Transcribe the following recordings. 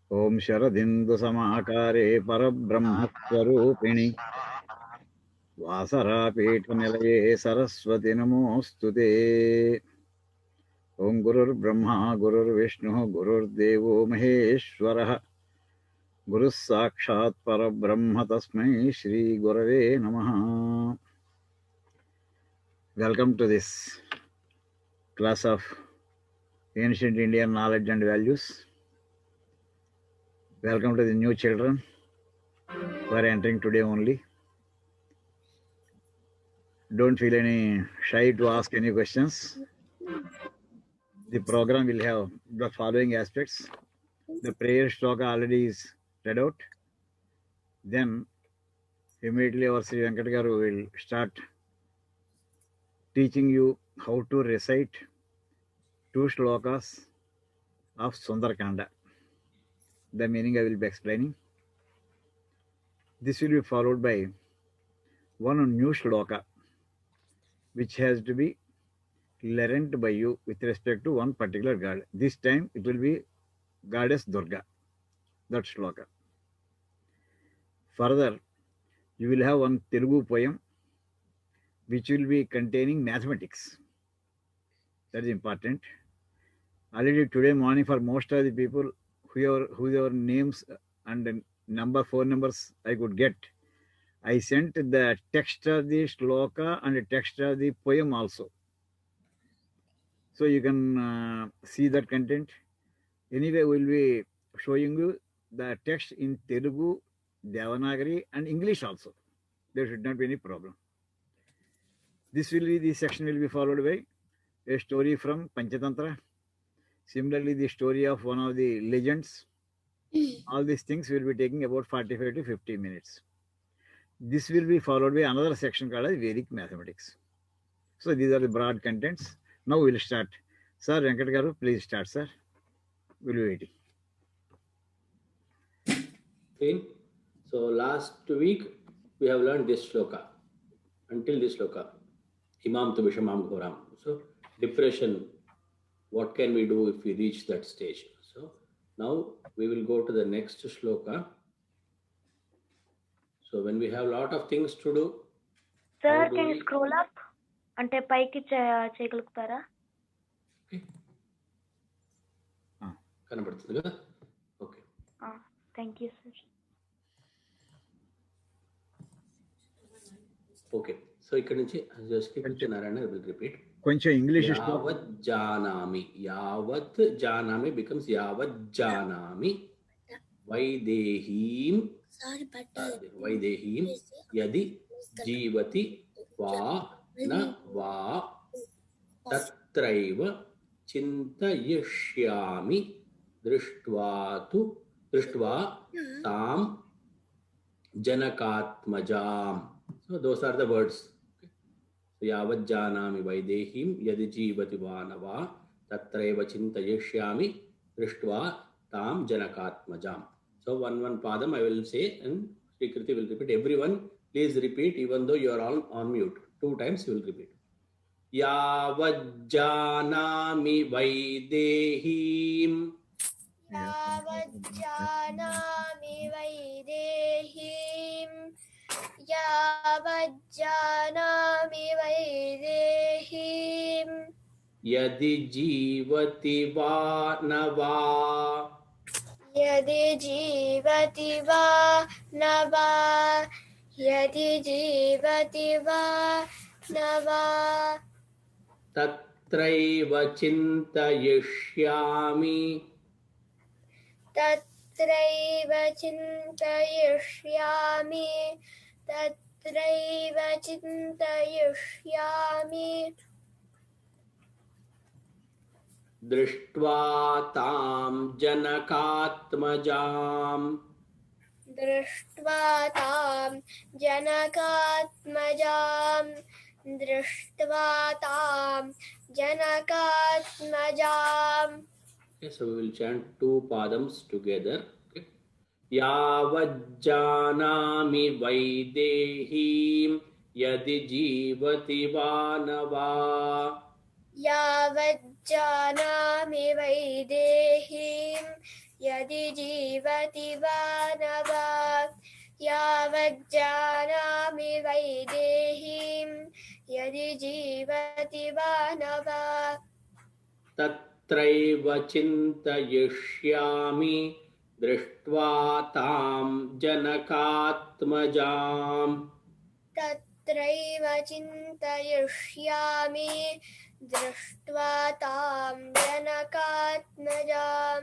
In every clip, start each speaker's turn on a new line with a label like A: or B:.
A: Om Sharadindu Samakare Parabrahmaswarupini Vasarapeta Nilaye Saraswati Namostute Om Gurur Brahma Gurur Vishnu Gurur Devo Maheshwaraha Guru Sakshat Parabrahma Tasmai Shri Gurave Namaha. Welcome to this class of Ancient Indian Knowledge and Values. Welcome to the new children who are entering today only. Don't feel any shy to ask any questions. The program will have the following aspects. The prayer shloka already is read out. Then immediately our Sri Venkat Garu will start teaching you how to recite 2 shlokas of Sundarakanda. The meaning I will be explaining. This will be followed by one new shloka which has to be learnt by you with respect to one particular god. This time it will be goddess Durga, that shloka. Further, you will have one Telugu poem which will be containing mathematics. That is important. Already today morning for most of the people whoever names and number 4 numbers I could get, I sent the text of the shloka and the text of the poem also. So you can see that content. Anyway, we will be showing you the text in Telugu, Devanagari and English also. There should not be any problem. This section will be followed by a story from Panchatantra. Similarly, the story of one of the legends. All these things will be taking about 45 to 50 minutes. This will be followed by another section called as Vedic mathematics. So these are the broad contents. Now we will start. Sir Venkat Garu, please start, sir. We'll be waiting.
B: Okay. So last week we have learned this shloka. Until this shloka, Imam tu Vishamam Ghoram. So depression, what can we do if we reach that stage? So now we will go to the next shloka. So when we have a lot of things to do.
C: Sir, can you scroll up? అంటే పైకి చేయగలుగుతారా?
B: Okay. కనబడుతుంది కదా? Okay.
C: Thank you, sir.
B: Okay. So ఇక్కడ నుంచి Narayana will repeat.
A: కొంచెం English
B: యావత్ జానామి. యావత్ జానామి becomes యావత్ జానామి వైదేహీం యది జీవతి వా న వా తత్రైవ చింతయిష్యామి దృష్ట్వా తాం జనకాత్మజాం. So those are the words. Okay. So yavat janami vaidehim yadi jivati va na va tatraiva chintayishyami drishtva tam janakatmajam. So one padam I will say and Shri Kriti will repeat. Everyone please repeat even though you are all on mute. 2 times you will repeat. Yavat janami vaidehim.
D: Yavat janami vaidehim. Yavat janami vaidehim.
B: Yadi jivati va na va.
D: Yadi jivati va na va. Yadi jivati va na va.
B: Tatraiva chintayishyami.
D: Tatraiva chintayishyami. Tatraiva chintayishyami.
B: Drishtva tam janakatmajam.
D: Drishtva tam janakatmajam. Drishtva tam janakatmajam.
B: Okay, so we will chant 2 padams together. Okay. Yavat janami vaidehim yadi jivati va na va.
D: Yavat janami vaidehim यदि जीवति वा न वा यावज्जानामि वैदेहीं यदि जीवति वा न वा
B: तत्रैव चिन्तयिष्यामि दृष्ट्वा तां जनकात्मजाम्
D: तत्रैव चिन्तयिष्यामि दृष्ट्वा तां जनकात्मजां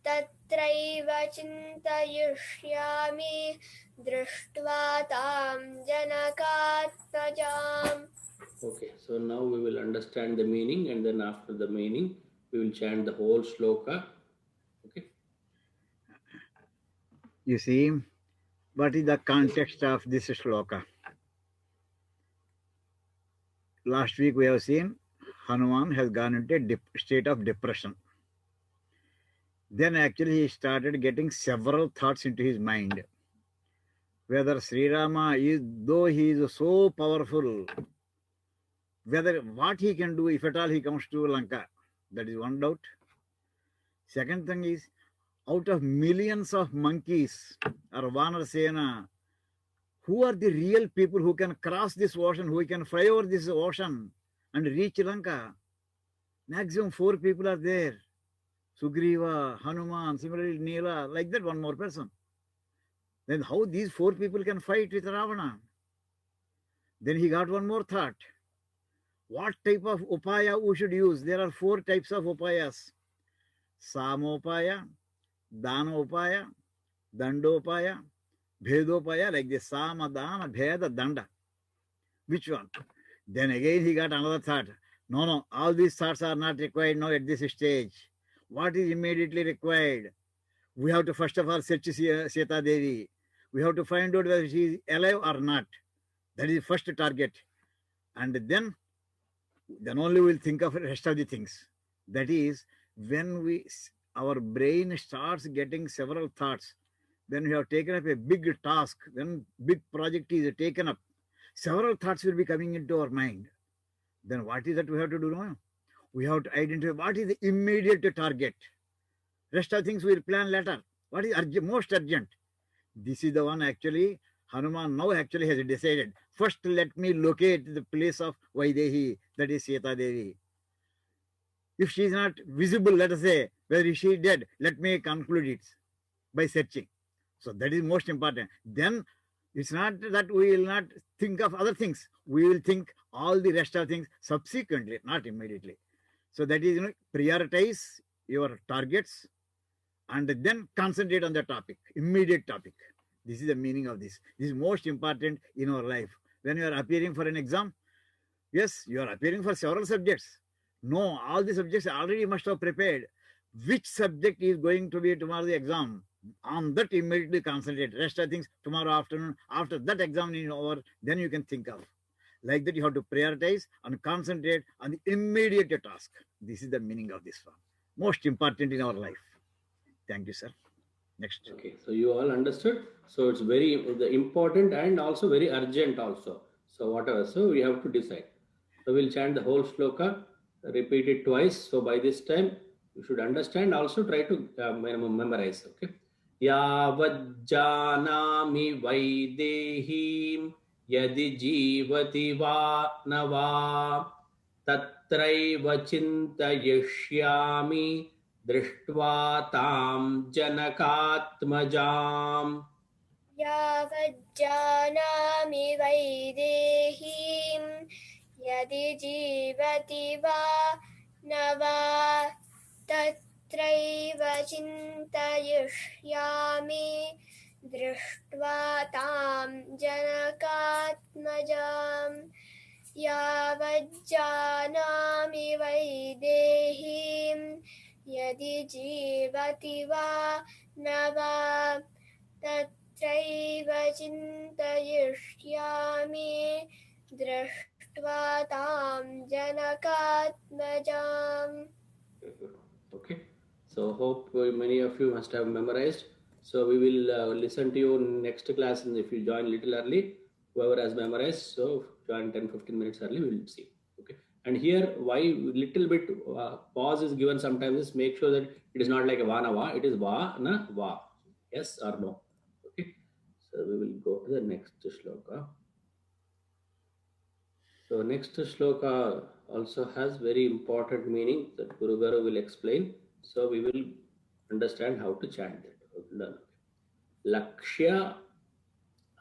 D: तत्रैव चिन्तयिष्यामि दृष्ट्वा तां जनकात्मजाम्.
B: Okay, so now we will understand the meaning, and then after the meaning we will chant the whole shloka. Okay.
A: You see, what is the context of this shloka? Last week we have seen Hanuman has gone into a state of depression. Then actually he started getting several thoughts into his mind. Whether Sri Rama is, though he is so powerful, whether what he can do if at all he comes to Lanka, that is one doubt. Second thing is, out of millions of monkeys or Vanarasena, who are the real people who can cross this ocean, who can fly over this ocean and reach Lanka? Maximum 4 people are there. Sugriva, Hanuman, similarly Neela, like that one more person. Then how these 4 people can fight with Ravana? Then he got one more thought. What type of upaya we should use? There are 4 types of upayas. Samopaya, Danopaya, Dandopaya, Bhedopaya, like the Sama, Dana, Bheda, Danda. Which one? Then again he got another thought. No, all these thoughts are not required now at this stage. What is immediately required? We have to first of all search Sita Devi. We have to find out whether she is alive or not. That is the first target. And then only we will think of the rest of the things. That is, when our brain starts getting several thoughts, then we have taken up a big task, then big project is taken up. Several thoughts will be coming into our mind. Then what is that we have to do now? We have to identify what is the immediate target. Rest of things we will plan later. What is most urgent? This is the one actually Hanuman now actually has decided. First, let me locate the place of Vaidehi, that is Sita Devi. If she is not visible, let us say, whether she is dead, let me conclude it by searching. So that is most important. Then it's not that we will not think of other things. We will think all the rest of things subsequently, not immediately. So that is, prioritize your targets and then concentrate on the topic, immediate topic. This is the meaning of this. This is most important in our life. When you are appearing for an exam, yes, you are appearing for several subjects. No, all the subjects already must have prepared. Which subject is going to be tomorrow the exam? On that immediately concentrate. Rest of things tomorrow afternoon, after that exam is over, then you can think of. Like that you have to prioritize and concentrate on the immediate task. This is the meaning of this one. Most important in our life. Thank you, sir. Next.
B: Okay, so you all understood. So it's very important and also very urgent also. So whatever, so we have to decide. So we'll chant the whole shloka, repeat it twice. So by this time you should understand. Also try to memorize. Okay. Yavajjanami vaidehim yadi jivati va nava tatraiva chintayishyami दृष्ट्वा तां जनकात्मजाम्
D: यावज्जानामि वैदेहीं यदि जीवति वा न वा तत्रैव चिन्तयिष्यामि दृष्ट्वा तां जनकात्मजाम् यावज्जानामि वैदेहीं यदि जीवति वा न वा तत्रैव चिन्तयिष्यामि दृष्ट्वा तां जनकात्मजाम्.
B: Okay, so hope many of you must have memorized. So we will listen to you next class, and if you join little early, whoever has memorized, so join 10-15 minutes early, we will see. Okay, And here, why little bit pause is given sometimes is make sure that it is not like a va na va, it is va na va. Yes or no? Okay. So we will go to the next shloka. So next shloka also has very important meaning that Guru Garu will explain. So we will understand how to chant it. Learn. Lakshya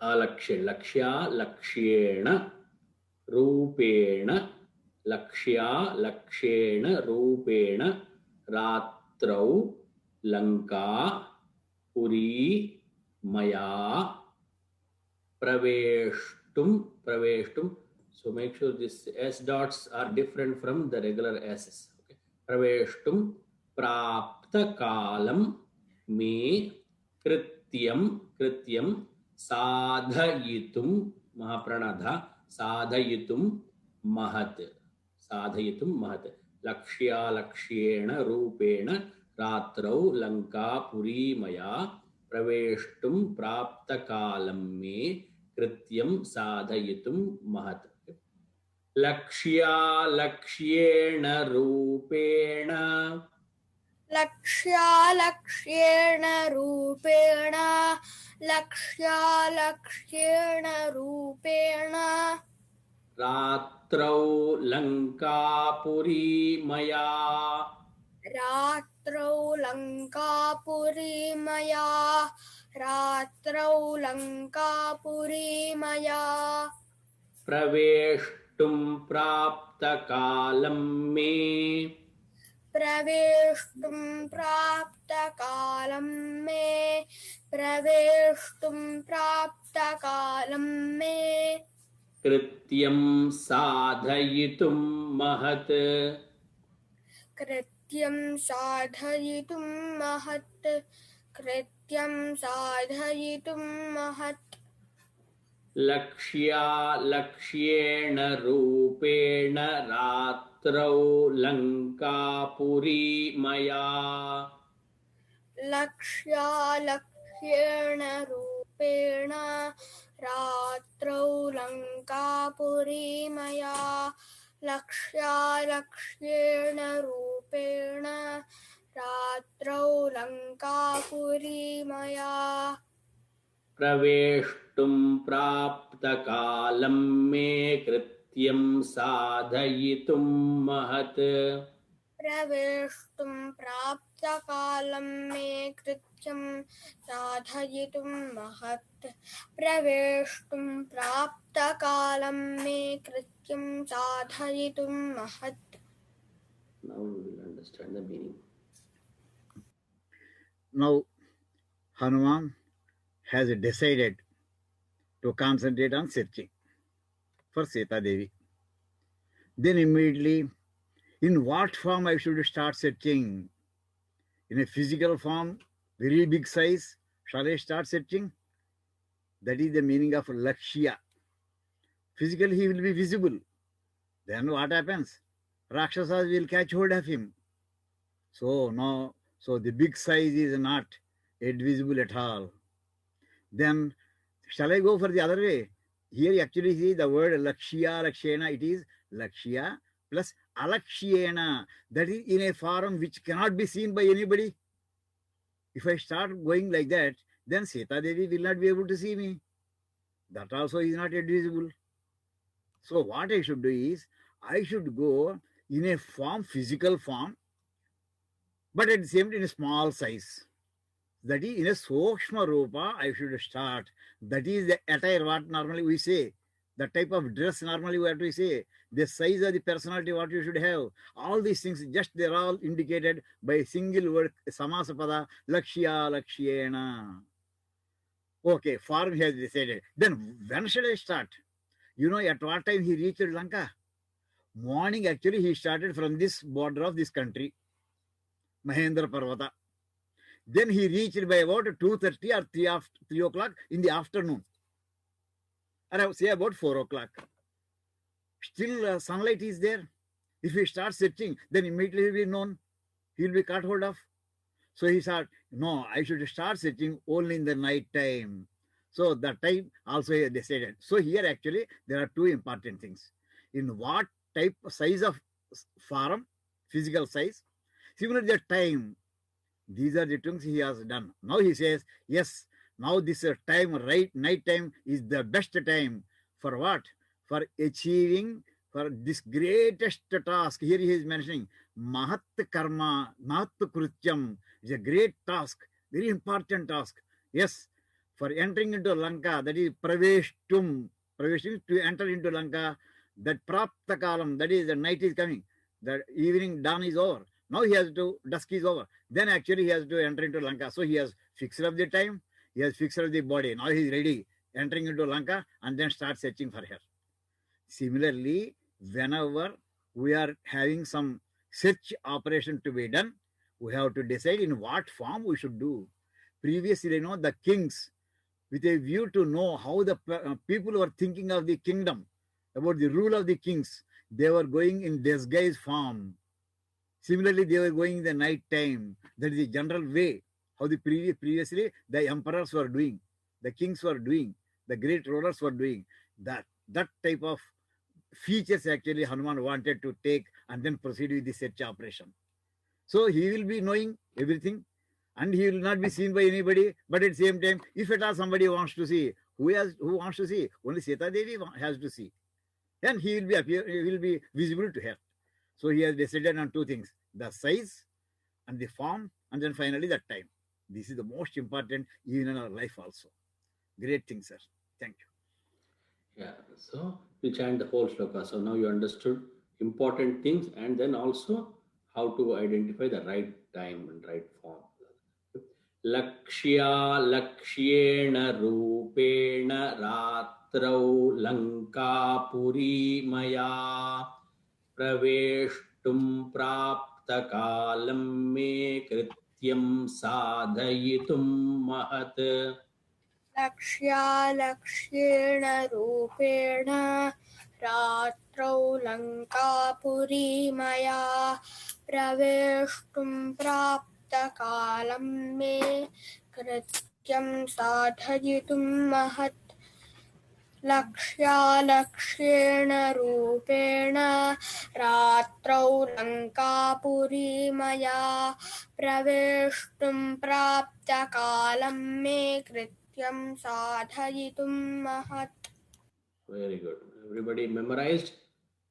B: alakshya lakshya lakshyena रूपेण लक्ष्या लक्ष्येण रूपेण रात्रौ लंका पुरी मया प्रवेष्टुम. So make sure this S dots are different from the regular S's. Okay. Praveshtum prapta kalam me krityam sadhayitum mahapranadha sadhayitum mahat lakshya lakshena rupena ratrau lanka puri maya praveshtum prapta kalam me krityam sadhayitum mahat. Lakshya lakshena rupena रात्रौ लंकापुरी मया प्रवेष्टुं प्राप्त कालं मे कृत्यं साधयितुं महत्. लक्ष्या लक्ष्येण रूपेण रात्रौ लंकापुरी मया प्रवेष्टुं प्राप्त कालं मे कृत्यं साधयितुं महत्. Now we will understand the meaning.
A: Now, Hanuman has decided to concentrate on searching for Sita Devi. Then immediately, in what form I should start searching? In a physical form, very big size, shall I start searching? That is the meaning of Lakshya. Physically, he will be visible. Then what happens? Rakshasas will catch hold of him. So the big size is not yet visible at all. Then shall I go for the other way? Here actually see the word Lakshya, Lakshena, it is Lakshya plus Alakshyena. That is in a form which cannot be seen by anybody. If I start going like that, then Sita Devi will not be able to see me. That also is not yet visible. So what I should do is, I should go in a form, physical form, but at the same time in a small size. That is in a Sokshma Rupa, I should start. That is the attire what normally we say. The type of dress normally what we say. The size of the personality what you should have. All these things, just they're all indicated by a single word, Samasapada, Lakshya, Lakshyena. Okay, form he has decided. Then when should I start? You know at what time he reached Lanka? Morning actually he started from this border of this country, Mahendra Parvata. Then he reached by about 2:30 or 3 o'clock in the afternoon. Or I would say about 4 o'clock. Still sunlight is there. If he starts searching, then immediately he will be known. He will be caught hold of. So he thought, no, I should start searching only in the night time. So that time also he decided. So here actually there are two important things. In what type, size of form, physical size. Similarly, the time. These are the things he has done. Now he says, yes, now this time, right, night time is the best time. For what? For achieving, for this greatest task. Here he is mentioning Mahat Karma, Mahat Krutyam is a great task, very important task. Yes, for entering into Lanka, that is Praveshtum. Praveshtum, to enter into Lanka, that Prapta Kalam, that is the night is coming, the evening dawn is over. Now he has to, dusk is over. Then actually he has to enter into Lanka. So he has fixed up the time, he has fixed up the body. Now he is ready, entering into Lanka and then start searching for her. Similarly, whenever we are having some search operation to be done, we have to decide in what form we should do. Previously, the kings, with a view to know how the people were thinking of the kingdom, about the rule of the kings, they were going in disguise form. Similarly, they were going in the night time. That is the general way how the previously the emperors were doing, the kings were doing, the great rulers were doing. That type of features actually Hanuman wanted to take and then proceed with the search operation. So he will be knowing everything and he will not be seen by anybody. But at the same time, if at all somebody wants to see, who wants to see? Only Sita Devi has to see. And he will be visible to her. So he has decided on two things, the size and the form, and then finally the time. This is the most important even in our life also. Great thing, sir. Thank you.
B: Yeah, so you chant the whole shloka. So now you understood important things and then also how to identify the right time and right form. Lakshya lakshyena rupena ratrau lankapuri maya praveshtum praptakalam me krityam sadhayitum mahat.
D: लक्ष्येण रूपेण रात्रौ लङ्कापुरी मया प्रवेष्टुं प्राप्तकालं मे कृत्यं साधयितुं महत् लक्ष्येण रूपेण रात्रौ लङ्कापुरी मया प्रवेष्टुं प्राप्तकालं मे कृत्यं साधयितुं महत्.
B: Very good. Everybody memorized?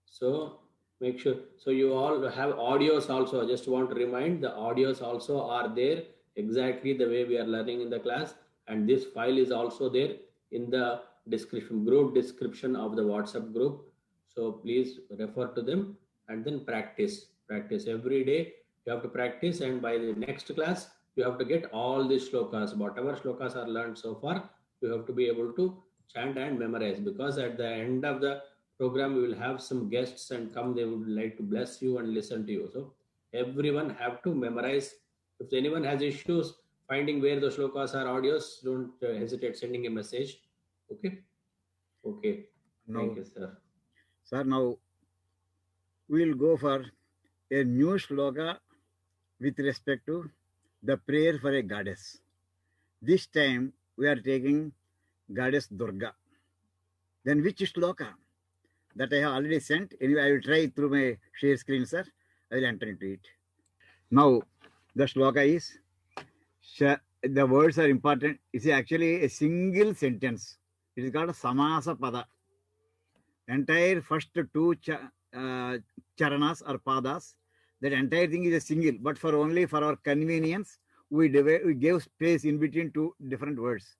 B: So make sure. So you all have audios also. I just want to remind the audios also are there exactly the way we are learning in the class. And this file is also there in the description, group description of the WhatsApp group. So please refer to them and then practice. Practice every day. You have to practice, and by the next class, you have to get all these shlokas. Whatever shlokas are learned so far, you have to be able to chant and memorize, because at the end of the program we will have some guests and come, they would like to bless you and listen to you. So everyone have to memorize. If anyone has issues finding where the shlokas are audios, don't hesitate sending a message. Okay. Thank you, sir.
A: Sir, now we will go for a new shloka with respect to the prayer for a goddess. This time we are taking goddess Durga. Then which shloka? That I have already sent. Anyway, I will try through my share screen, sir. I will enter into it. Now, the shloka is, the words are important. It's actually a single sentence. It is called a samasa pada. Entire first two charanas or padas, that entire thing is a single, but for our convenience, we gave space in between two different words.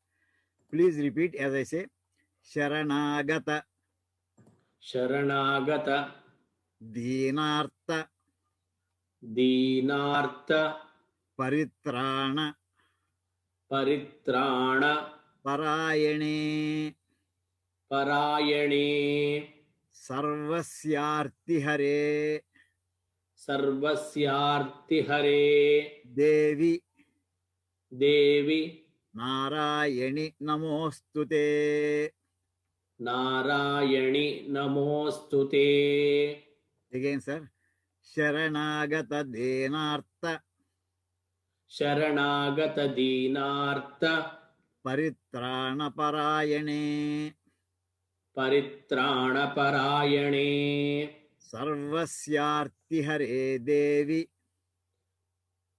A: Please repeat as I say. Sharanagata,
B: Sharanagata,
A: Dinartha,
B: Dinartha,
A: Paritrana,
B: Paritrana,
A: Parayane,
B: Parayane,
A: Sarvasyarti Hare,
B: Sarvasyarti Hare,
A: Devi,
B: Devi,
A: Narayani Namostute.
B: Narayani Namostute.
A: Again, sir. Sharanagata Dinartha,
B: Sharanagata Dinartha,
A: Paritrana Parayane,
B: Paritrana Parayane,
A: सर्वस्यार्ति हरे देवी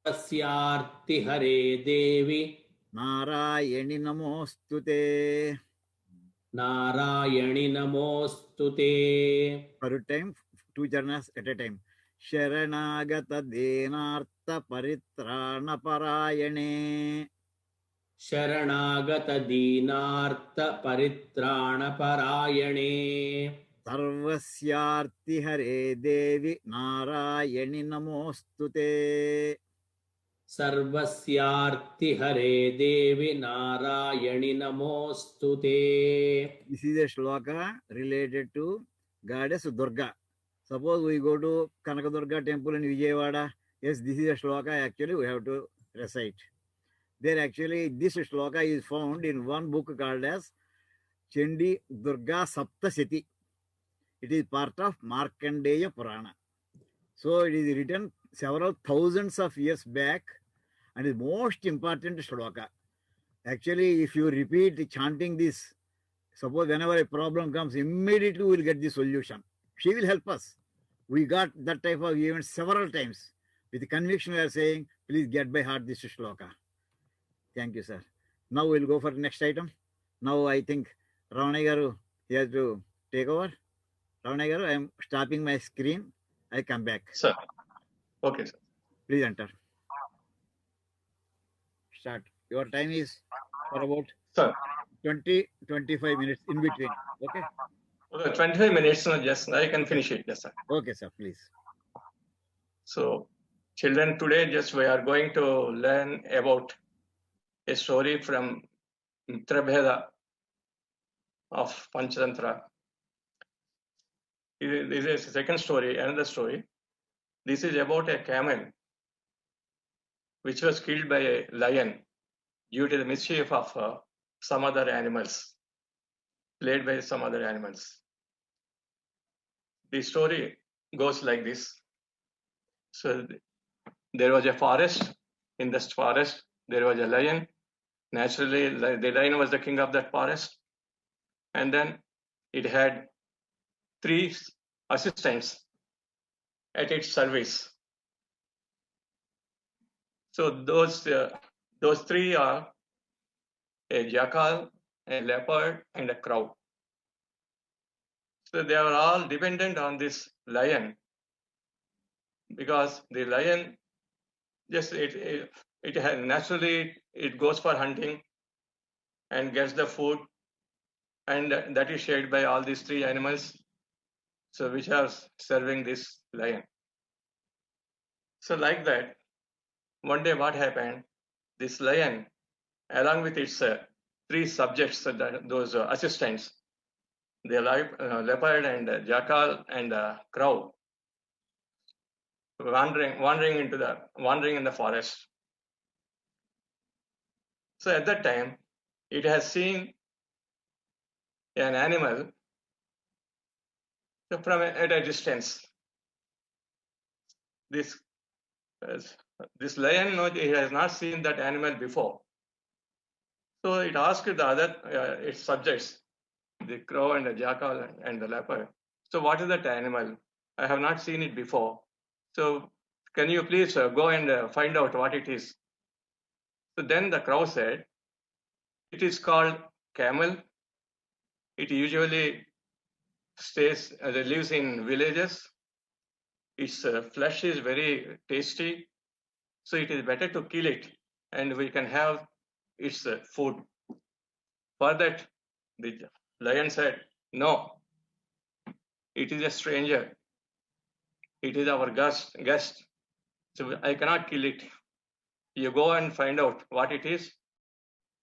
B: तस्यार्ति हरे देवी
A: नारायणि नमोस्तुते.
B: नारायणि नमोस्तुते.
A: For a time, 2 jananas at a time. Sharanagata Denartha Paritrana Parayane.
B: शरणागत दीनार्थ परित्राण परायणे.
A: सर्वस्यार्ति हरे देवी नारायणि नमोस्तुते.
B: सर्वस्यार्ति हरे देवी नारायणि नमोस्तुते.
A: This is a shloka related to goddess Durga. Suppose we go to Kanakadurga temple in Vijayawada. Yes, this is a shloka actually we have to recite. There actually this shloka is found in one book called as Chandi Durga Saptasati. It is part of Markandeya Purana. So it is written several thousands of years back and is most important shloka. Actually, if you repeat chanting this, suppose whenever a problem comes, immediately we will get the solution. She will help us. We got that type of events several times. With conviction, we are saying, please get by heart this shloka. Thank you, sir. Now we'll go for the next item. Now I think Ravana Garu, he has to take over. Ravana Garu, I am stopping my screen. I come back.
E: Sir. Okay, sir.
A: Please enter. Start. Your time is for about
E: Sir.
A: 20-25 minutes in between. Okay?
E: Okay, 25 minutes, no, just I can finish it. Yes, sir.
A: Okay, sir, please.
E: So, children, today just we are going to learn about a story from Veda of Panchatantra. This is the second story, another story. This is about a camel which was killed by a lion due to the mischief of some other animals, played by some other animals. The story goes like this. So there was a forest. In this forest, there was a lion. Naturally, the lion was the king of that forest. And then it had 3 assistants at its service. So those 3 are a jackal, a leopard, and a crow. So they are all dependent on this lion, because the lion just it has naturally it goes for hunting and gets the food, and that is shared by all these 3 animals, so which are serving this lion. So like that, one day what happened? This lion, along with its 3 subjects, those assistants, the leopard and jackal and crow, wandering in the forest. So at that time, it has seen an animal from at a distance. This lion, it has not seen that animal before. So it asked the other its subjects, the crow and the jackal and the leopard. So what is that animal? I have not seen it before. So can you please go and find out what it is? So then the crow said, it is called camel. It usually lives in villages. Its flesh is very tasty. So it is better to kill it and we can have its food. For that, the lion said, no, it is a stranger. It is our guest. So I cannot kill it. You go and find out what it is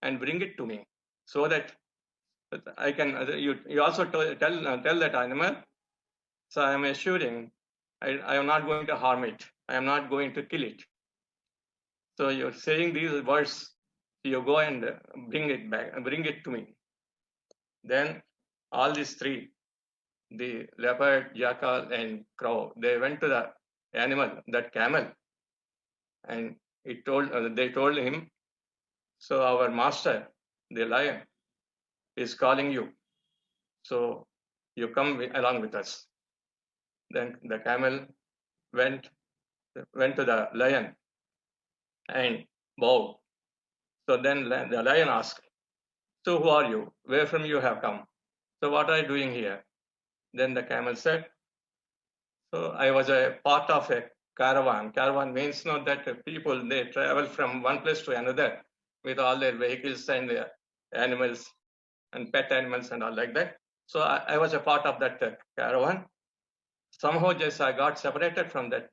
E: and bring it to me, so that I can. You also tell that animal. So I am assuring, I am not going to harm it. I am not going to kill it. So you're saying these words. You go and bring it back and bring it to me. Then all these 3, the leopard, jackal, and crow, they went to the animal, that camel, and they told him, so our master, the lion, is calling you. So you come along with us. Then the camel went to the lion and bowed. So then the lion asked, "So who are you? Where from you have come? So what are you doing here?" Then the camel said, "So I was a part of a caravan." Caravan means not that people, they travel from one place to another with all their vehicles and their animals and pet animals and all like that. So I was a part of that caravan. Somehow just I got separated from that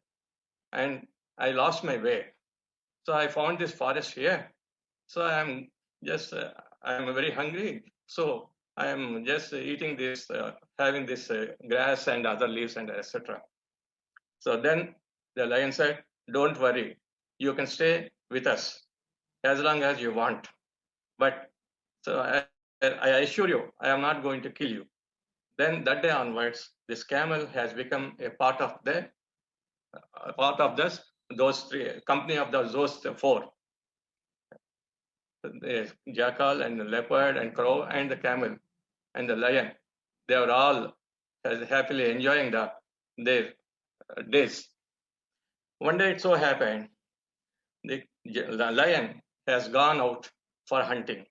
E: and I lost my way. So I found this forest here. So I'm just, I'm very hungry. So I am just eating this, having this grass and other leaves and etc. So then the lion said, "Don't worry, you can stay with us as long as you want. But so I assure you, I am not going to kill you." Then that day onwards, this camel has become a part of this those three company of those four: the jackal and the leopard and crow and the camel and the lion. They are all happily enjoying their days. One day it so happened the lion has gone out for hunting.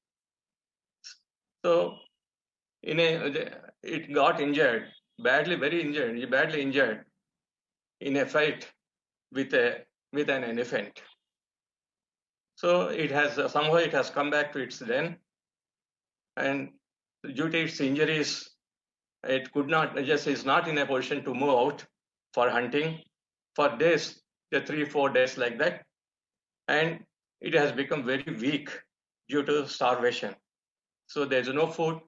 E: So it got injured, badly injured in a fight with an elephant. So it has somehow it has come back to its den, and due to its injuries, it could not just is not in a position to move out for hunting for days, 3-4 days like that, and it has become very weak due to starvation. So there is no food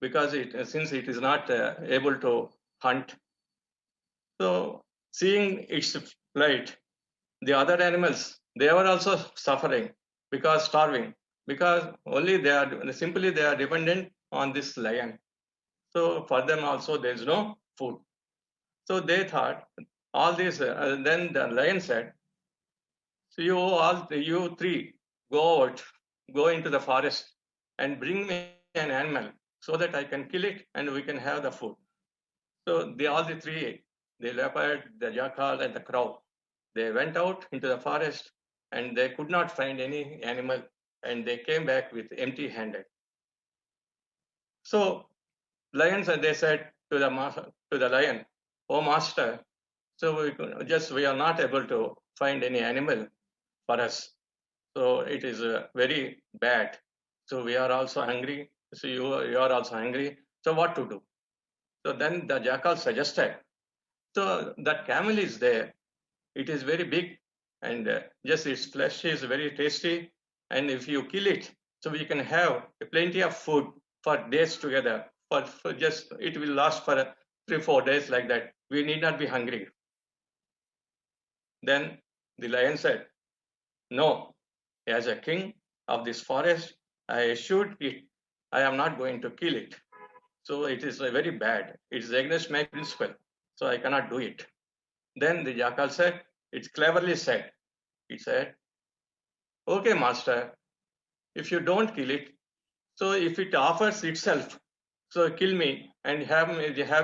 E: because since it is not able to hunt. So seeing its plight, the other animals, they were also suffering because starving, because only they are dependent on this lion. So for them also there is no food. So they thought all this. Then the lion said, "So you three go out, go into the forest and bring me an animal so that I can kill it and we can have the food." So all the three, the leopard, the jackal, and the crow, they went out into the forest and they could not find any animal and they came back with empty-handed. So lions, they said to the lion, "Oh master, so we are not able to find any animal for us. So it is very bad. So we are also hungry. So you are also hungry. So what to do?" So then the jackal suggested, "So that camel is there. It is very big and just its flesh is very tasty. And if you kill it, so we can have plenty of food for days together. For just it will last for 3-4 days like that. We need not be hungry." Then the lion said, "No, as a king of this forest, I assured it, I am not going to kill it. So it is very bad. It is against my principle. So I cannot do it." Then the jackal said, it's cleverly said. It said, "Okay, master, if you don't kill it, so if it offers itself, so kill me and have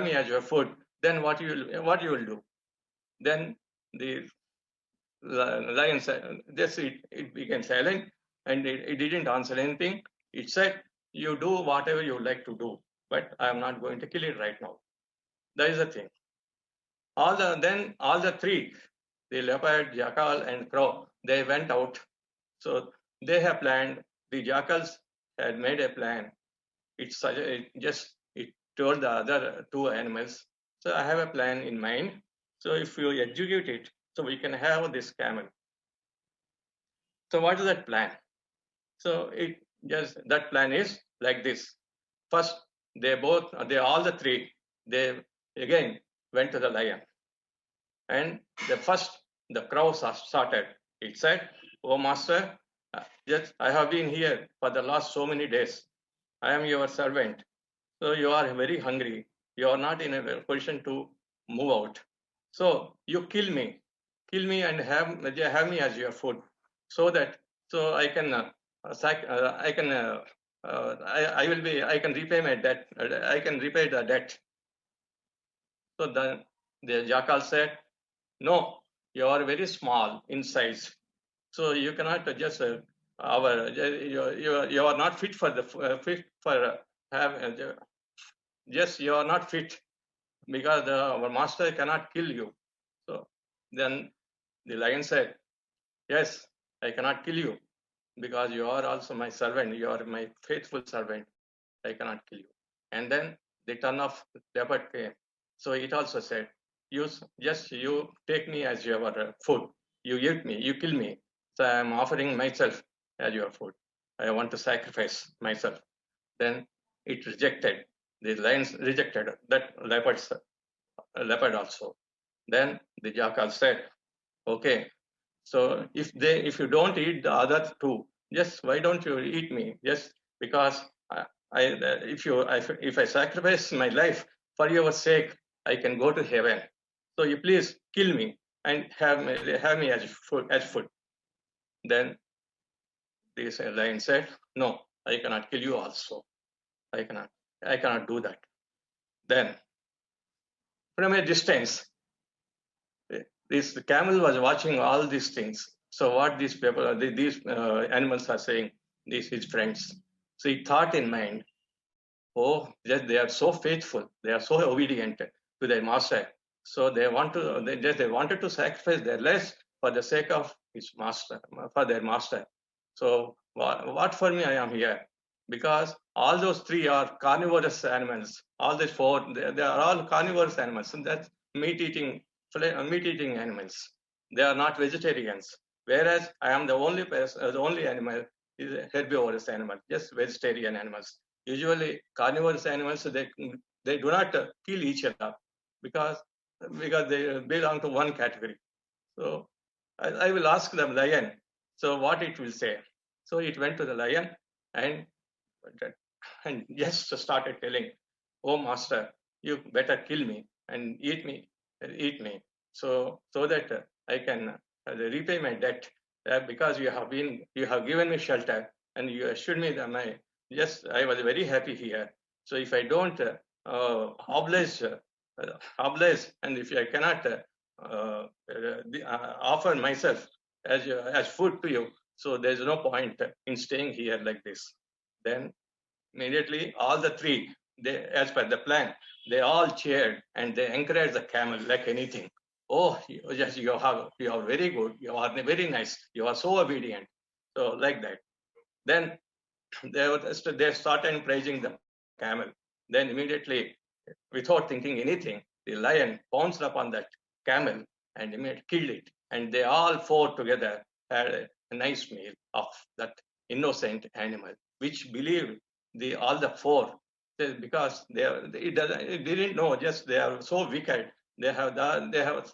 E: me as your food, then what you will do?" Then the lion said, just it became silent and it didn't answer anything. It said, "You do whatever you like to do, but I am not going to kill it right now." That is the thing. All the three, the leopard, jackal, and crow, they went out. So they have planned. The jackals had made a plan. It told the other two animals, "So I have a plan in mind. So if you execute it, so we can have this camel." So what is that plan? So that plan is like this. First, all the three, they again went to the lion. And the crow started. It said, "Oh master, yes, I have been here for the last so many days. I am your servant. So you are very hungry. You are not in a position to move out. So you kill me and have me as your food, so that I can I can repay my debt. I can repay the debt." So The jackal said, no, you are very small in size, so you cannot just you are not fit for the fit for just you are not fit because our master cannot kill you. So then the lion said, yes, I cannot kill you because you are also my servant. You are my faithful servant. I cannot kill you. And then the turn of leopard came. So it also said, you take me as your food. You eat me, you kill me. So I am offering myself as your food. I want to sacrifice myself. Then it rejected. The lions rejected that leopard also. Then the jackal said, okay, so if you don't eat the other two, just why don't you eat me? Just because if I sacrifice my life for your sake, I can go to heaven. So you please kill me and have me as food. Then this lion said, no, I cannot kill you also. I cannot do that. Then from a distance, this camel was watching all these things. So what these people, these animals are saying, these his friends. So he thought in mind, oh, they are so faithful, they are so obedient to their master. So they wanted to sacrifice their lives for the sake of his master, for their master. So what for me I am here? Because all those three are carnivorous animals. All these four, they are all carnivorous animals. And that's meat-eating animals. They are not vegetarians. Whereas I am the only animal is a herbivorous animal, just vegetarian animals. Usually carnivorous animals, they do not kill each other because they belong to one category. So I will ask the lion, so what it will say. So it went to the lion and just started telling, oh master, you better kill me and eat me. So that I can repay my debt because you have given me shelter and you assured me that I was very happy here. So if I don't oblige and if I cannot offer myself as food to you, so there's no point in staying here like this. Then immediately all the three, as per the plan, they all cheered and they encouraged the camel like anything. Oh, yes, you are very good. You are very nice. You are so obedient. So like that. Then they started praising the camel. Then immediately, without thinking anything, the lion pounced upon that camel and immediately killed it. And they all four together had a nice meal of that innocent animal, which believed all the four, because they didn't know, just they are so wicked. They have got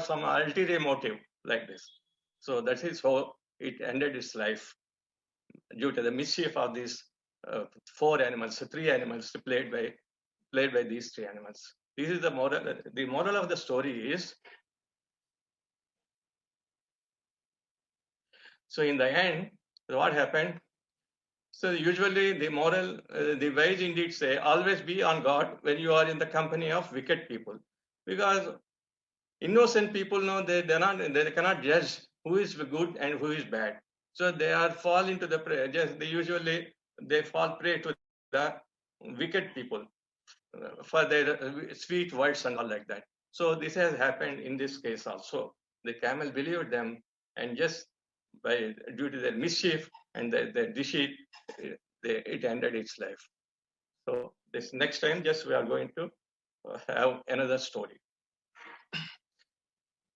E: some ulterior motive like this. So that is how it ended its life, due to the mischief of these three animals played by these three animals. This is the moral. The moral of the story is, so in the end, what happened? So usually the moral, the wise indeed say, always be on guard when you are in the company of wicked people, because innocent people know they cannot judge who is good and who is bad. So they fall into the prey. They fall prey to the wicked people for their sweet words and all like that. So this has happened in this case also. The camel believed them, and just due to their mischief and their deceit, it ended its life. So this next time, just we are going to have another story.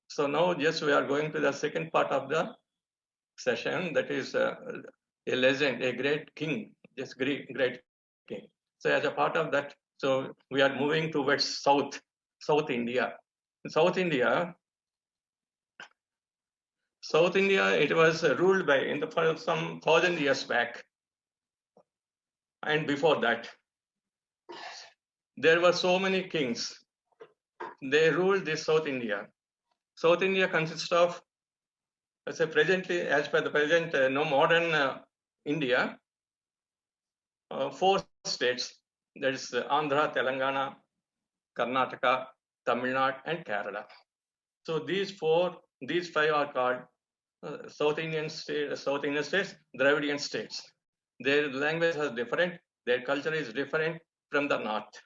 E: So now, just we are going to the second part of the session, that is a legend, a great king, just great king. So as a part of that, so we are moving towards South India. In South India, it was ruled by for some 1,000 years back, and before that, there were so many kings. They ruled this South India. South India consists of, as per the present, modern India, 4 states. That is Andhra, Telangana, Karnataka, Tamil Nadu, and Kerala. So these five are called South Indian states, Dravidian states. Their language is different, their culture is different from the north.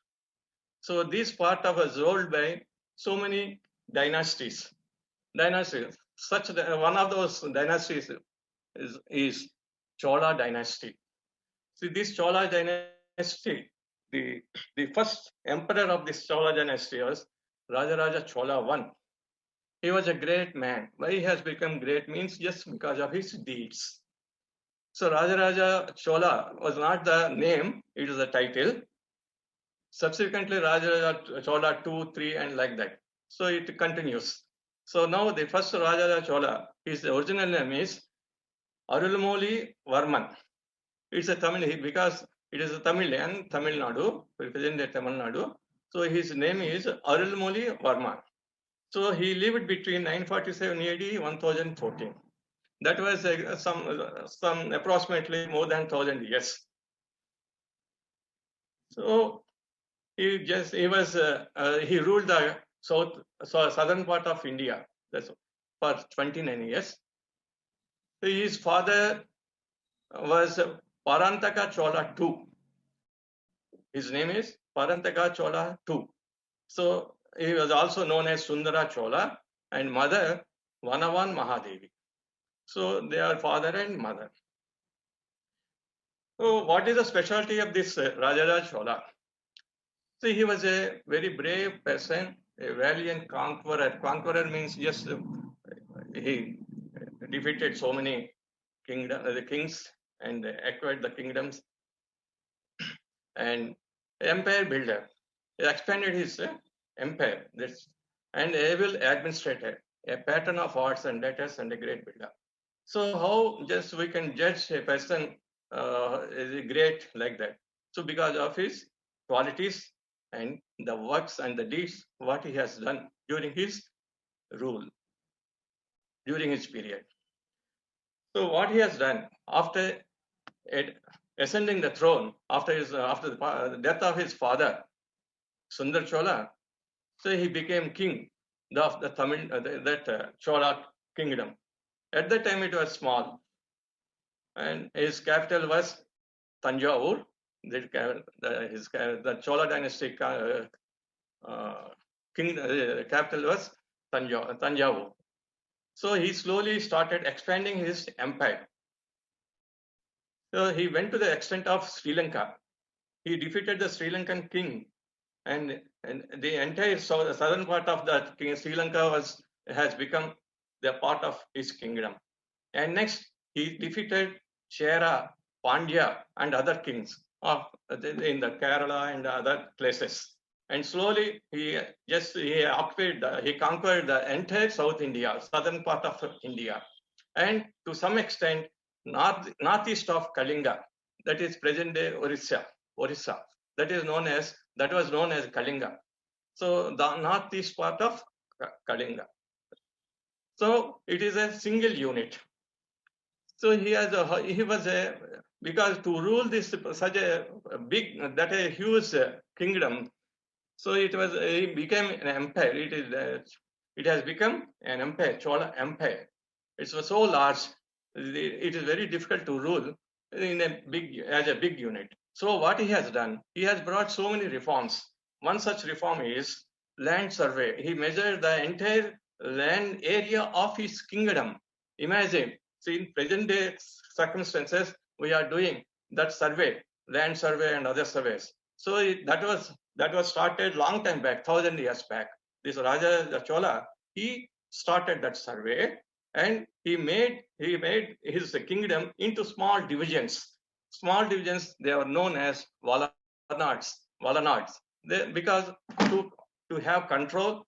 E: So this part of was ruled by so many dynasties. Such one of those dynasties is Cholla Dynasty. See, this Cholla Dynasty, the first emperor of this Cholla Dynasty was Rajaraja Chola I. He was a great man. Why he has become great means just because of his deeds. So Rajaraja Chola was not the name, it is the title. Subsequently, Rajaraja Chola 2, 3, and like that. So it continues. So now the first Rajaraja Chola, his original name is Arulmoli Varman. It's a Tamil, because it is a Tamilian, Tamil Nadu, represented Tamil Nadu. So his name is Arulmoli Varman. So he lived between 947 AD 1014. That was some approximately more than 1000 years. So he ruled the southern part of India for 29 years. So his father was Parantaka Chola II. His name is Parantaka Chola II. So he was also known as Sundara Chola, and mother Vanavan Mahadevi. So they are father and mother. So what is the specialty of this Rajaraja Chola? So he was a very brave person, a valiant conqueror. Conqueror means just he defeated so many kings and acquired the kingdoms, and empire builder. He expanded his empire. And able administrator, a pattern of arts and letters, and a great builder. So how just we can judge a person is great like that? So because of his qualities and the works and the deeds, what he has done during his rule, during his period. So what he has done after ascending the throne, after the death of his father, Sundar Chola, so he became king of the Tamil, Chola kingdom. At that time it was small, and his capital was Tanjavur. The Chola Dynasty capital was Tanjavur. So he slowly started expanding his empire. So he went to the extent of Sri Lanka. He defeated the Sri Lankan king, and the entire southern part of the Sri Lanka has become the part of his kingdom. And next, he defeated Chera, Pandya, and other kings in the Kerala and other places. And slowly, he conquered the entire South India, southern part of India, and to some extent, northeast of Kalinga, that is present-day Orissa, that was known as Kalinga. So the northeast part of Kalinga. So it is a single unit. So because to rule this such a huge kingdom, so he became an empire. It has become an empire, Chola Empire. It was so large, it is very difficult to rule as a big unit. So what he has done, he has brought so many reforms. One such reform is land survey. He measured the entire land area of his kingdom. Imagine, see, in present day circumstances, we are doing that survey, land survey and other surveys. So that was started long time back, 1000 years back. This Raja Chola, he started that survey, and he made his kingdom into small divisions. Small divisions, they are known as Valanads. Because to have control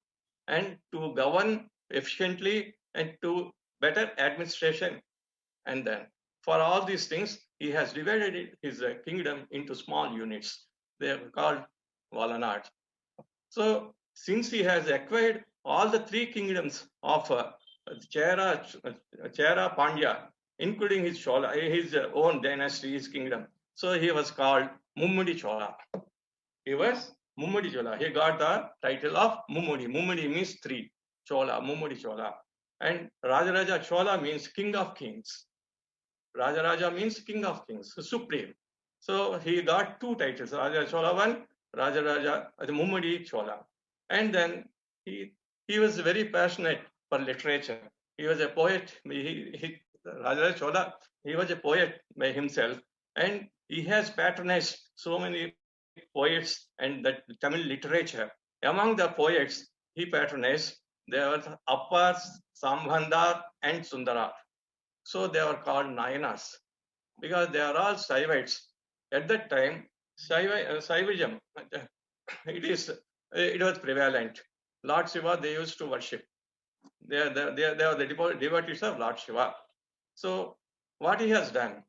E: and to govern efficiently and to better administration. And then for all these things, he has divided his kingdom into small units. They are called Valanads. So since he has acquired all the three kingdoms of Chera, Pandya, including his Chola, his own dynasty, his kingdom, so he was called Mummudi Chola. He was Mummudi Chola. He got the title of Mummudi. Mummudi means three. Chola, Mummudi Chola. And Rajaraja Chola means king of kings. Rajaraja means king of kings, supreme. So he got two titles, Raja Chola one, Rajaraja, the Mummudi Chola. And then he was very passionate for literature. He was a poet. Rajaraja Chola, he was a poet by himself. And he has patronized so many poets and the Tamil literature. Among the poets he patronized, there were Appar, Sambandar, and Sundarar. So they were called Nayanas because they are all Saivites. At that time, Saivism, it was prevalent. Lord Shiva they used to worship. They are the devotees of Lord Shiva. So what he has done,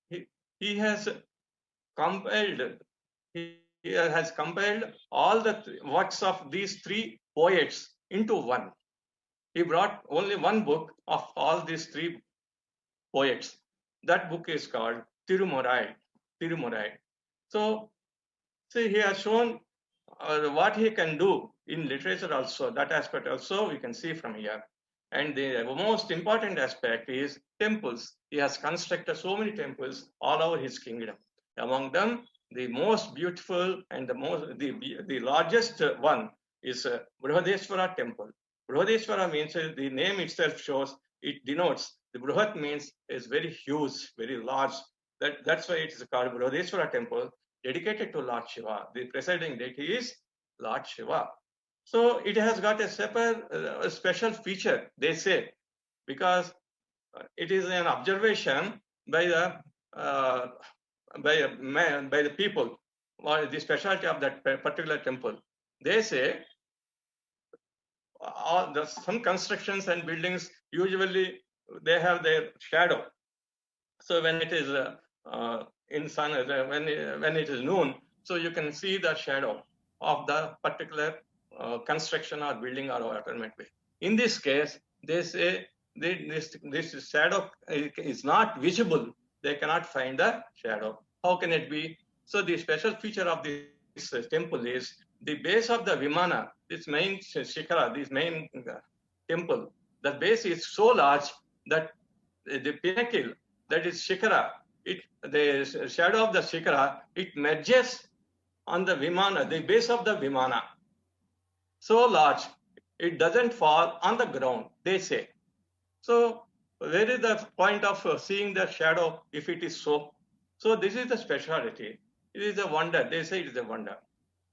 E: he has compiled all the works of these three poets into one. He brought only one book of all these three poets. That book is called Tirumurai. So, see, he has shown what he can do in literature also. That aspect also we can see from here. And the most important aspect is temples. He has constructed so many temples all over his kingdom. Among them, the most beautiful and the largest one is Brihadeshwara temple. Brihadeshwara means the name itself shows, it denotes, the Brihat means is very huge, very large. That's why it is called Brihadeshwara temple, dedicated to Lord Shiva. The presiding deity is Lord Shiva. So it has got a separate, special feature, they say, because it is an observation by the people, or the specialty of that particular temple. They say some constructions and buildings usually they have their shadow. So when it is in sun, when it is noon, so you can see the shadow of the particular construction or building or whatever it might be. In this case, they say this shadow is not visible. They cannot find the shadow. How can it be? So the special feature of this temple is the base of the Vimana, this main Shikara, this main temple. The base is so large that the pinnacle, that is Shikara, the shadow of the Shikara, it merges on the Vimana, the base of the Vimana. So large, it doesn't fall on the ground, they say. So where is the point of seeing the shadow if it is so? So this is the speciality. It is a wonder. They say it is a wonder.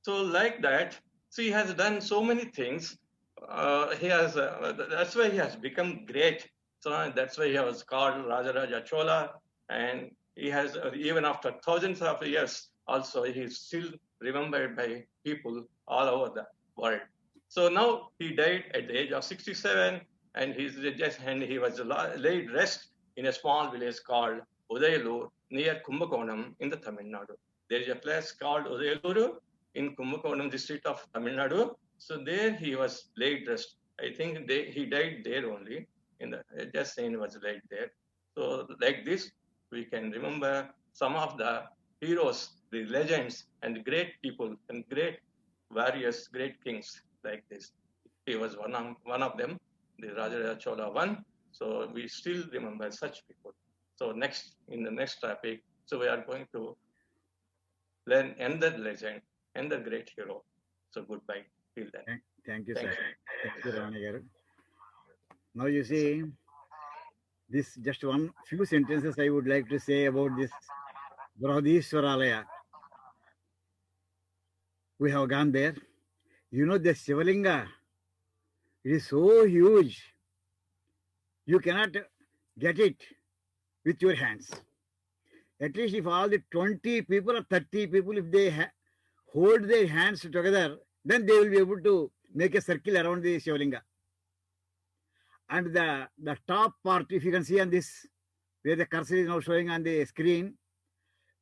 E: So like that, so he has done so many things. That's why he has become great. So that's why he was called Rajaraja Chola, and he has even after thousands of years also he is still remembered by people all over the world. So now he died at the age of 67, and he was laid rest in a small village called Udayalur near Kumbakonam in the Tamil Nadu. There is a place called Udayaluru in Kumbakonam district of Tamil Nadu. So there he was laid rest. I think he died there only. Just saying was laid there. So like this, we can remember some of the heroes, the legends, and great people and great warriors, great kings like this. He was one of them, the Rajaraja Chola one. So we still remember such people. So in the next topic, so we are going to learn another legend, another great hero. So goodbye till then.
A: Thank you, sir. Thank you, Ravana garu. Now you see, this just one few sentences I would like to say about this Brihadishwaralaya. We have gone there. You know the Shivalinga, it is so huge. You cannot get it with your hands. At least if all the 20 people or 30 people, if they hold their hands together, then they will be able to make a circle around the Shivalinga. And the top part, if you can see on this, where the cursor is now showing on the screen,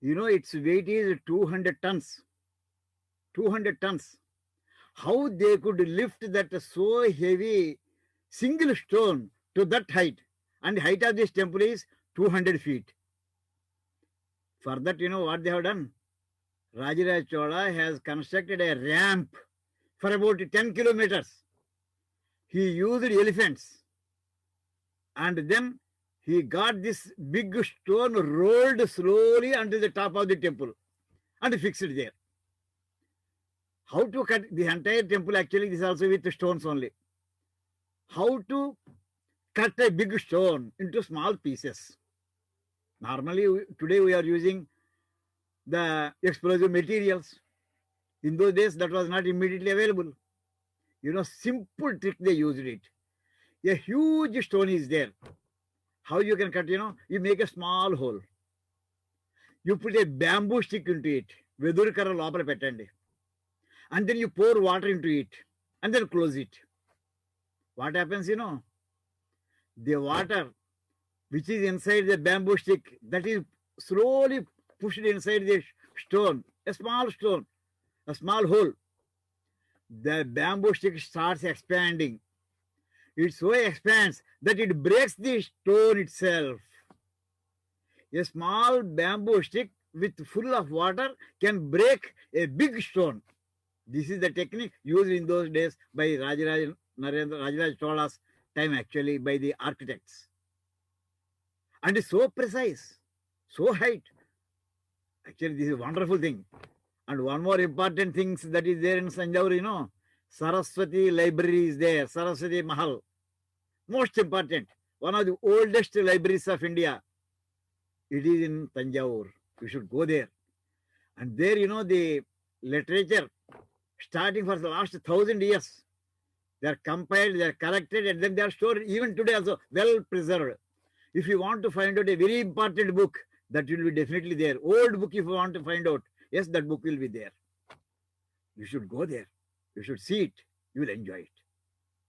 A: you know its weight is 200 tons. 200 tons. How they could lift that so heavy single stone to that height? And the height of this temple is 200 feet. For that, you know what they have done? Rajaraj Chola has constructed a ramp for about 10 kilometers. He used elephants. And then he got this big stone rolled slowly onto the top of the temple and fixed it there. How to cut the entire temple? Actually, this is also with stones only. How to cut a big stone into small pieces? Normally, today we are using the explosive materials. In those days, that was not immediately available. Simple trick they used it. A huge stone is there. How you can cut, you make a small hole. You put a bamboo stick into it. Vedurkara lopala pettandi. And then you pour water into it. And then close it. What happens, the water which is inside the bamboo stick, that is slowly pushed inside the stone, a small stone, a small hole. The bamboo stick starts expanding. It so expands that it breaks the stone itself. A small bamboo stick with full of water can break a big stone. This is the technique used in those days by Rajaraj Chola's time, actually, by the architects. And it's so precise, so height. Actually, this is a wonderful thing. And one more important thing that is there in Tanjore, Saraswati Library is there, Saraswati Mahal. Most important, one of the oldest libraries of India. It is in Tanjore. You should go there. And there, the literature, starting for the last 1,000 years, they are compiled, they are collected, and then they are stored even today also, well preserved. If you want to find out a very important book, that will be definitely there. Old book, if you want to find out, yes, that book will be there. You should go there. You should see it. You will enjoy it.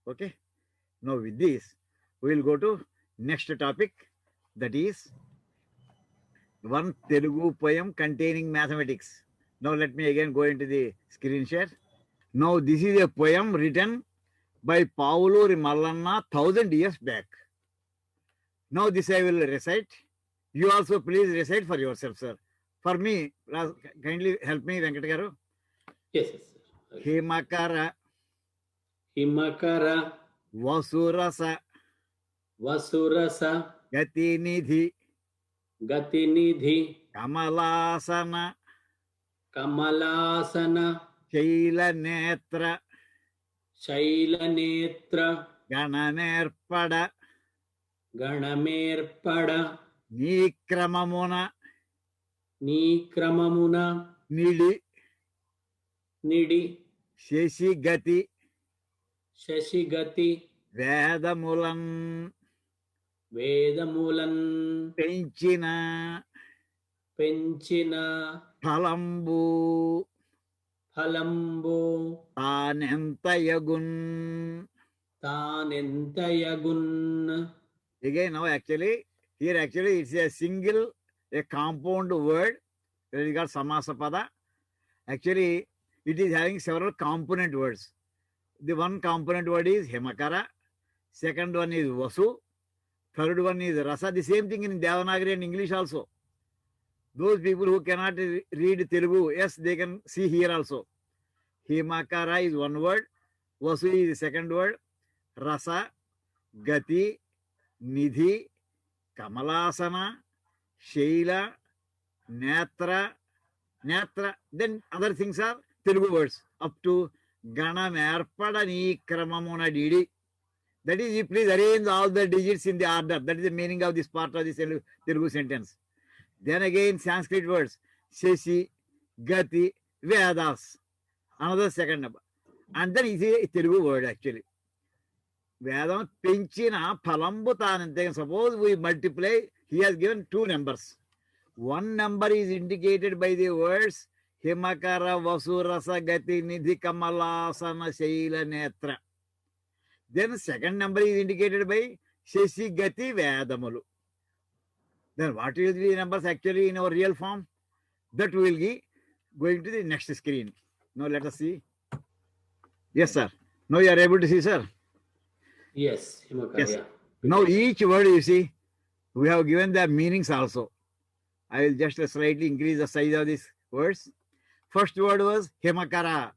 A: Okay? Now with this, we will go to next topic, that is one Telugu poem containing mathematics. Now let me again go into the screen share. Now this is a poem written by Pauluri Mallanna 1,000 years back. Now this I will recite. You also please recite for yourself, sir. For me, kindly help me, Venkata Garu.
B: Yes, sir.
A: Himakara Vasurasa Gatinidhi Kamalasana Shailanetra Gananerpada Nikramamuna Nidi Sheshigati Vedamulan Penchina Palambu Tanentayagun. Again, now actually, here actually it's a single, a compound word. There is got Samasapada. Actually, it is having several component words. The one component word is Hemakara. Second one is Vasu. Third one is Rasa. The same thing in Devanagari and English also. Those people who cannot read Telugu, yes, they can see here also. Himakara is one word. Vasu is the second word. Rasa, Gati, Nidhi, Kamalasana, Shaila, Natra. Then other things are Telugu words up to Gana Merpada Nikramamuna Didi. That is, you please arrange all the digits in the order. That is the meaning of this part of this Telugu sentence. Then again, Sanskrit words, Sheshi, Gati, Vedas. Another second number. And then is a Telugu word actually. Vedam Pinchina Palambutan. Suppose we multiply, he has given two numbers. One number is indicated by the words Himakara Vasurasa Gati Nidhi Kamalasana Shaila Netra. Then second number is indicated by Sheshi Gati Vedamalu. Then what will be the numbers actually in our real form? That will be going to the next screen. Now let us see. Yes, sir. Now you are able to see, sir.
B: Yes, Himakara.
A: Yes.
B: Yeah.
A: Now each word you see, we have given the meanings also. I will just slightly increase the size of these words. First word was Himakara.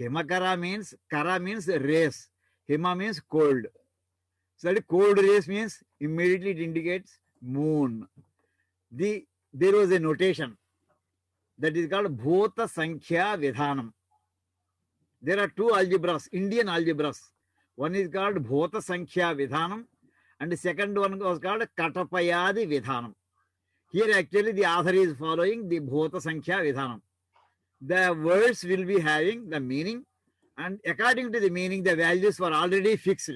A: Himakara means, Kara means race. Hima means cold. So the cold race means immediately it indicates moon. There was a notation that is called Bhota Sankhya Vidhanam. There are two algebras, Indian algebras. One is called Bhota Sankhya Vidhanam and the second one was called Katapayadi Vidhanam. Here actually the author is following the Bhota Sankhya Vidhanam. The words will be having the meaning and according to the meaning the values were already fixed.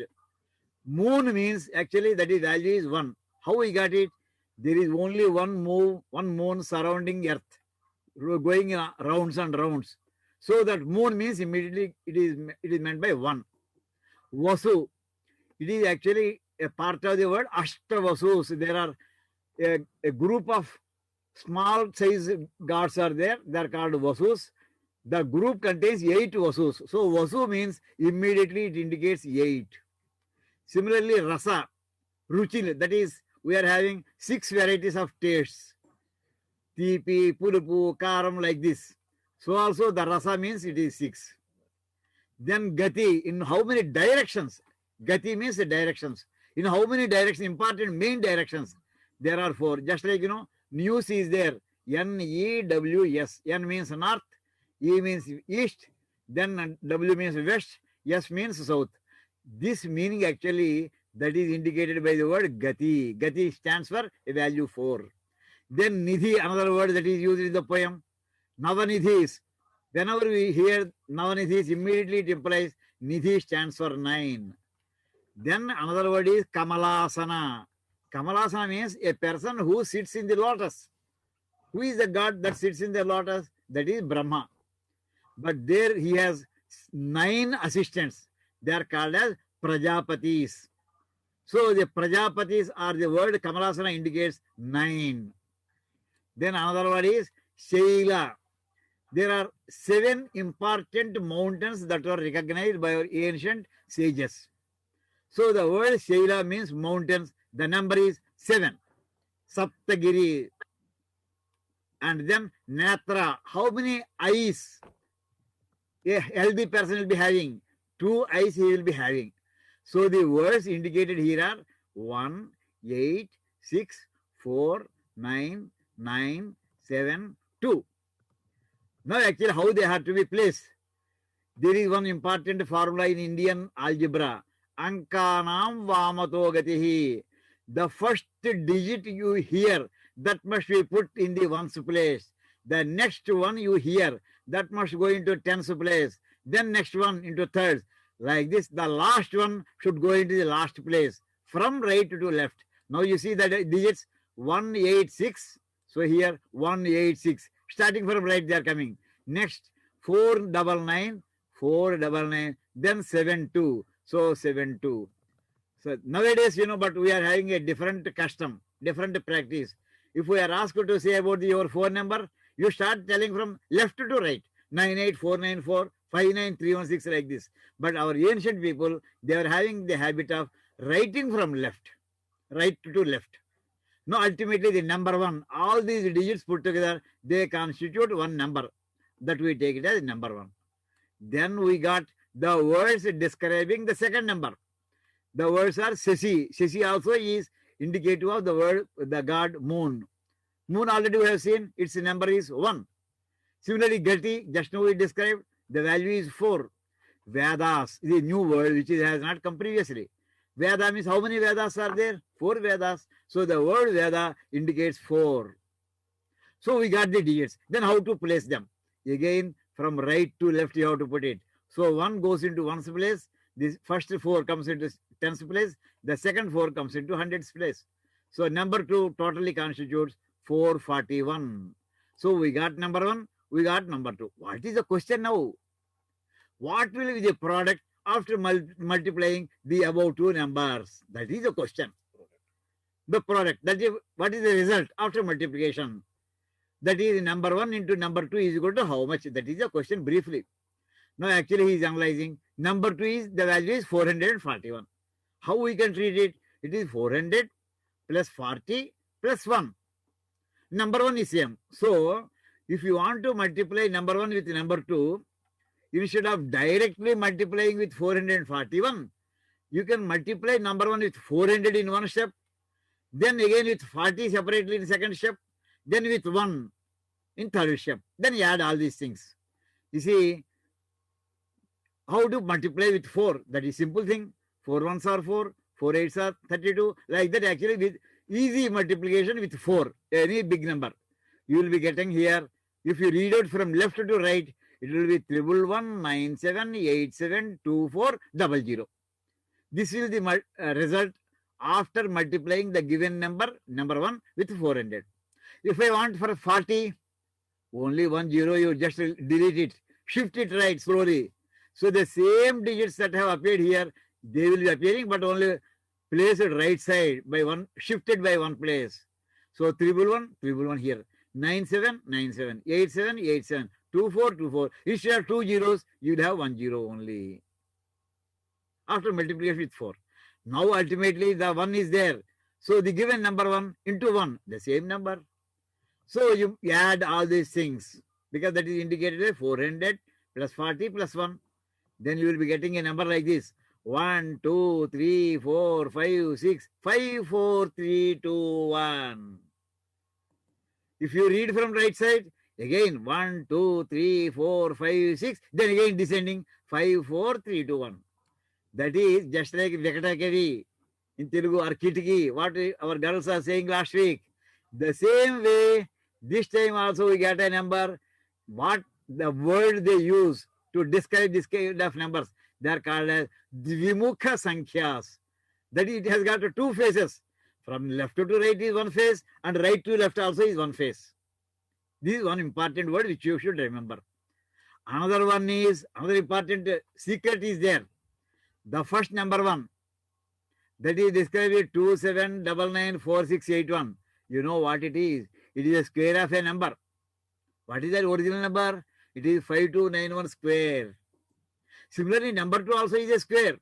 A: Moon means actually that is value is 1. How we got it? There is only one moon surrounding earth, going rounds and rounds. So that moon means immediately it is meant by 1. Vasu, it is actually a part of the word Ashtavasus. There are a group of small size gods are there. They are called Vasus. The group contains 8 Vasus. So Vasu means immediately it indicates 8. Similarly, Rasa, Ruchil, that is we are having 6 varieties of tastes. Tipi, Pulupu, Karam, like this. So also the Rasa means it is 6. Then Gati, in how many directions? Gati means the directions. In how many directions? Important main directions. There are 4. Just like, news is there. N-E-W-S. N means north. E means east. Then W means west. S means south. This meaning actually that is indicated by the word Gati. Gati stands for a value 4. Then Nidhi, another word that is used in the poem. Navanidhis. Whenever we hear Navanidhis, immediately it implies Nidhi stands for 9. Then another word is Kamalasana. Kamalasana means a person who sits in the lotus. Who is the god that sits in the lotus? That is Brahma. But there he has 9 assistants. They are called as Prajapatis. So the Prajapatis are the word Kamalasana indicates 9. Then another word is Shaila. There are 7 important mountains that were recognized by our ancient sages. So the word Shaila means mountains. The number is 7. Saptagiri. And then Natra. How many eyes a healthy person will be having? 2 eyes he will be having. So the words indicated here are 1, 8, 6, 4, 9, 9, 7, 2. Now actually how they have to be placed? There is one important formula in Indian algebra. Ankanam vamato gatihi. The first digit you hear, that must be put in the 1's place. The next one you hear, that must go into 10's place. Then next one into 3rd. Like this, the last one should go into the last place. From right to left. Now you see the digits 186. So here 186. Starting from right they are coming. Next 499, 499. Then 72. So 72. So nowadays, but we are having a different custom, different practice. If we are asked to say about your phone number, you start telling from left to right. 98494 59316 like this. But our ancient people, they are having the habit of writing from left, right to left. Now ultimately the number 1, all these digits put together, they constitute one number. That we take it as number 1. Then we got the words describing the second number. The words are Sesi. Sesi also is indicative of the word, the god moon. Moon already we have seen, its number is 1. Similarly, Gati, just now we described, the value is 4. Vedas is a new word which has not come previously. Veda means how many Vedas are there? 4 Vedas. So the word Veda indicates 4. So we got the digits. Then how to place them? Again, from right to left you have to put it. So 1 goes into 1's place. This first 4 comes into 10's place. The second 4 comes into 100's place. So number 2 totally constitutes 441. So we got number 1. We got number 2. What is the question now? What will be the product after multiplying the above 2 numbers? That is the question. The product. That is, what is the result after multiplication? That is number 1 into number 2 is equal to how much? That is the question briefly. Now actually he is analyzing. Number 2 is, the value is 441. How we can treat it? It is 400 plus 40 plus 1. Number 1 is same. So If you want to multiply number 1 with number 2, instead of directly multiplying with 441, you can multiply number 1 with 400 in one step, then again with 40 separately in second step, then with 1 in third step. Then you add all these things. You see, how to multiply with 4? That is simple thing. 4 ones are 4, 4 eights are 32. Like that, actually, with easy multiplication with 4, any big number, you will be getting here. If you read out from left to right, it will be 11197872400. This is the result after multiplying the given number 1 with 400. If I want for 40, only 10, you just delete it, shift it right slowly. So the same digits that have appeared here, they will be appearing, but only placed right side by one, shifted by one place. So 111 here, 9797, 8787, 2424. Instead of 2 zeros, you will have 1 0 only. After multiplication with 4. Now ultimately the 1 is there. So the given number 1 into 1, the same number. So you add all these things because that is indicated by 400 plus 40 plus 1. Then you will be getting a number like this. 1, 2, 3, 4, 5, 6, 5, 4, 3, 2, 1. If you read from right side, again 1, 2, 3, 4, 5, 6, then again descending 5, 4, 3, 2, 1. That is just like Vekatakavi in Telugu or Kitiki, what our girls are saying last week. The same way, this time also we get a number. What the word they use to describe this kind of numbers, they are called as Dvimukha Sankhyas. That is, it has got 2 faces. From left to right is one face, and right to left also is one face. This is one important word which you should remember. Another one is, another important secret is there. The first number 1, that is described as 27994681. You know what it is? It is a square of a number. What is that original number? It is 5291 square. Similarly, number 2 also is a square.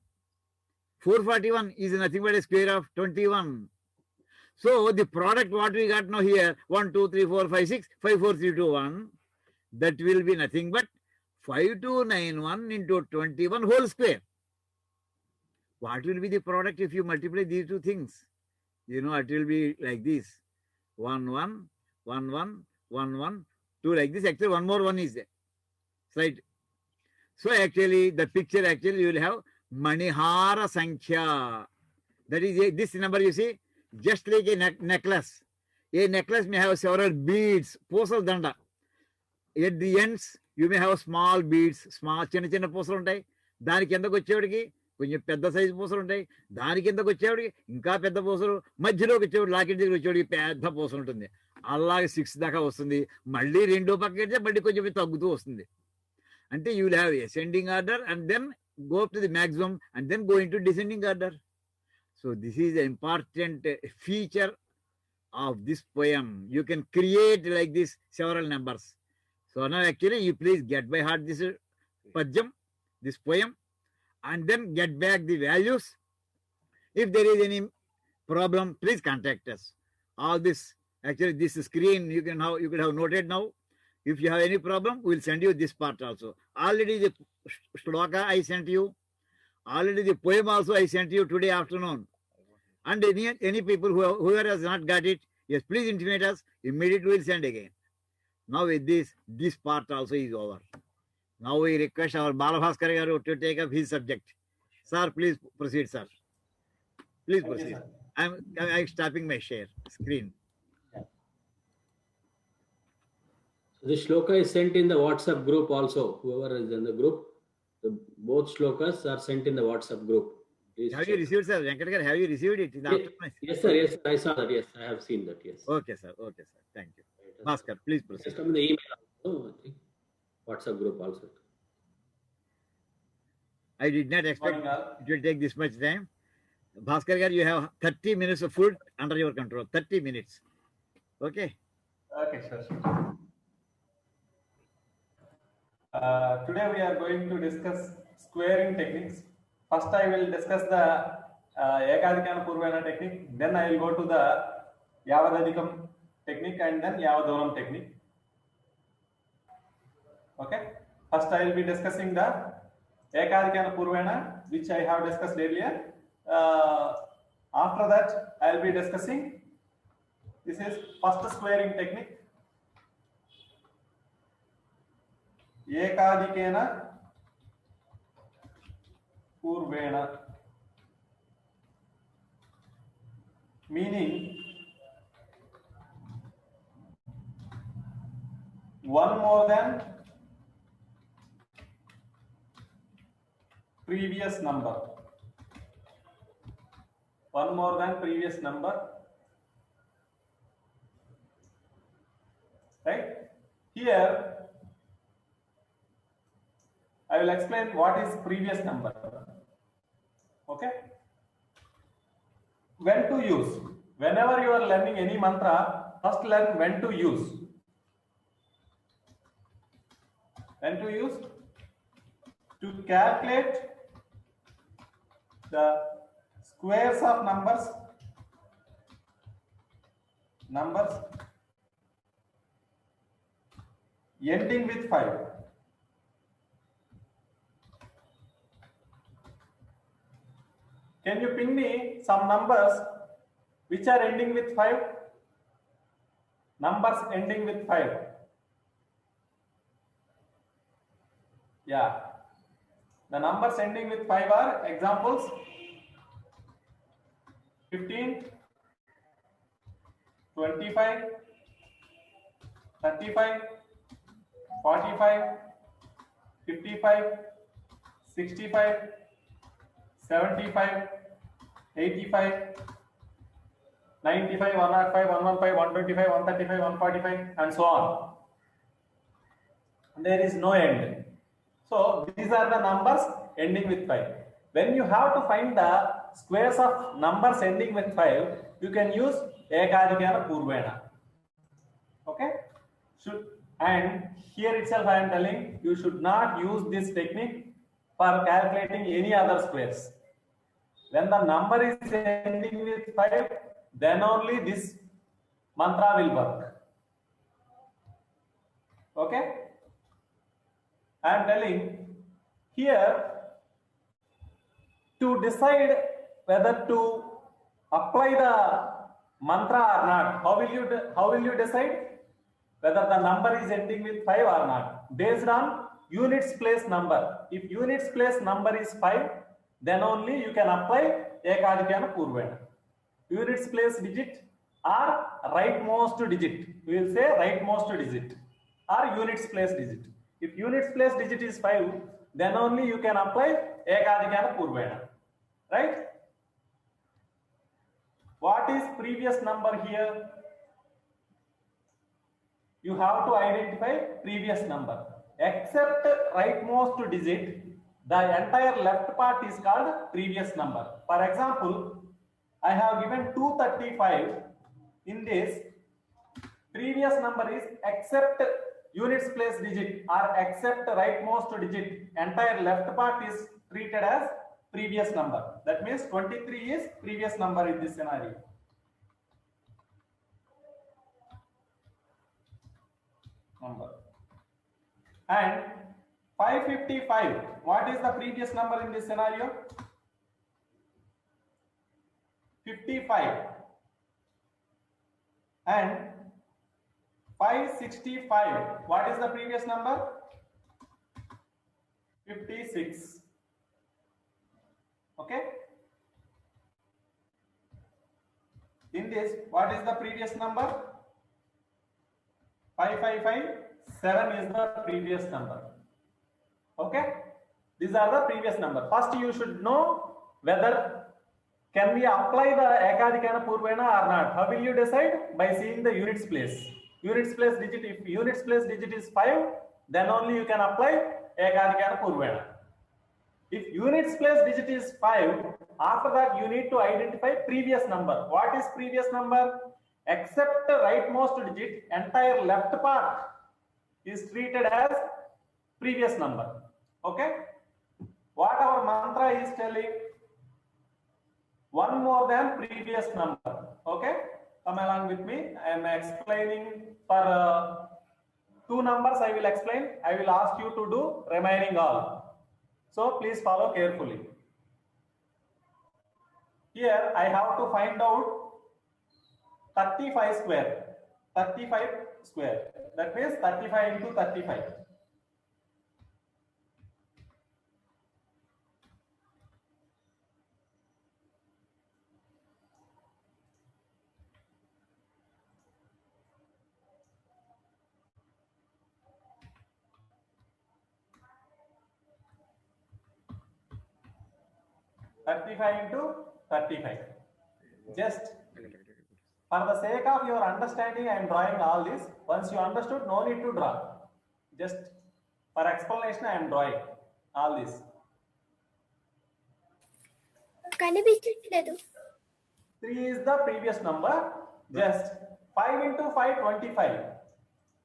A: 441 is nothing but a square of 21. So the product what we got now here, 1, 2, 3, 4, 5, 6, 5, 4, 3, 2, 1, that will be nothing but 5291 into 21 whole square. What will be the product if you multiply these two things? You know, it will be like this. 1, 1, 1, 1, 1, 1, 2 like this. Actually, one more 1 is there. Right. So actually, the picture actually you will have Manihara Sankhya. That is this number you see, just like a necklace. A necklace may have several beads, posal danda. At the ends, you may have small beads, small చిన్న పూసలు ఉంటాయి. దాని కిందకు వచ్చేవాడికి కొంచెం పెద్ద size పూసలు ఉంటాయి. దాని కిందకు వచ్చేవాడికి ఇంకా పెద్ద పూసలు, మధ్యలోకి వచ్చేవాడు లాకెట్ దగ్గర వచ్చేవాడికి పెద్ద పూసలు ఉంటుంది. అలాగే 6 దాకా వస్తుంది. మళ్ళీ రెండో పక్కకి మళ్ళీ కొంచెం తగ్గుతూ వస్తుంది. అంటే you will have ascending order and then go up to the maximum and then go into descending order. So this is an important feature of this poem. You can create like this several numbers. So now actually you please get by heart this padjam, this poem, and then get back the values. If there is any problem, please contact us. All this, actually this screen you could have noted now. If you have any problem, we'll send you this part also. Already the shloka I sent you. Already the poem also I sent you today afternoon. And any people whoever has not got it, yes, please intimate us. Immediately we'll send again. Now with this part also is over. Now we request our Balabhaskar Garu to take up his subject. Sir, please proceed, sir. Please proceed. I'm stopping my share screen.
B: This shloka is sent in the WhatsApp group also. Whoever is in the group, both shlokas are sent in the WhatsApp group. Please
A: Have
B: check.
A: you received, sir? Venkatkar, have you received it?
B: Yes, sir. Yes, sir. I saw that. Yes, I have seen that. Yes.
A: Okay, sir. Thank you. Bhaskar, please proceed.
B: Just come in the email also, I think. WhatsApp group also.
A: I did not expect it will take this much time. Bhaskar, you have 30 minutes of food under your control. 30 minutes. Okay?
F: Okay, sure. Today we are going to discuss squaring techniques. First I will discuss the Ekadikana Purvana technique. Then I will go to the Yavadadikam technique and then Yavaduram technique. Okay. First I will be discussing the Ekadikana Purvena, which I have discussed earlier. After that, I will be discussing, this is first squaring technique. Ekadikena Purvena, meaning one more than previous number. One more than previous number. Right? Here, I will explain what is previous number. Okay? When to use. Whenever you are learning any mantra, first learn when to use. When to use? To calculate the squares of numbers ending with 5. Can you ping me some numbers which are ending with 5? Numbers ending with 5. Yeah. The numbers ending with 5 are examples: 15, 25, 35, 45, 55, 65, 75, 85, 95, 105, 115, 125, 135, 145, and so on. There is no end. So these are the numbers ending with 5. When you have to find the squares of numbers ending with 5, you can use Ekadikana Purvena. Okay? And here itself I am telling you should not use this technique for calculating any other squares. When the number is ending with 5, then only this mantra will work. Okay? I am telling here, to decide whether to apply the mantra or not, how will you decide whether the number is ending with 5 or not? Based on units place number. If units place number is 5, then only you can apply Ekadikana Purvena. Units place digit or rightmost digit. We will say rightmost digit or units place digit. If units place digit is 5, then only you can apply Ekadikana Purvena. Right? What is previous number here? You have to identify previous number. Except rightmost digit, the entire left part is called previous number. For example, I have given 235. In this, previous number is except units place digit or except rightmost digit. Entire left part is treated as previous number. That means 23 is previous number in this scenario. Number. And 555, what is the previous number in this scenario? 55. And 565, what is the previous number? 56. Okay? In this, what is the previous number? 555, 7 is the previous number. Okay? These are the previous number. First you should know whether can we apply the Ekadikana Purvena or not. How will you decide? By seeing the units place. Units place digit, if units place digit is 5, then only you can apply Ekadikana Purvena. If units place digit is 5, after that you need to identify previous number. What is previous number? Except rightmost digit, entire left part is treated as previous number. Okay? What our mantra is telling? One more than previous number. Okay? Come along with me. I am explaining for 2 numbers I will explain. I will ask you to do remaining all. So please follow carefully. Here I have to find out 35 square. 35 square. That means 35 into 35. into 35. Just for the sake of your understanding, I am drawing all this. Once you understood, no need to draw. Just for explanation, I am drawing all this.
D: కనిపించట్లేదు.
F: 3 is the previous number. Just 5 into 5, 25.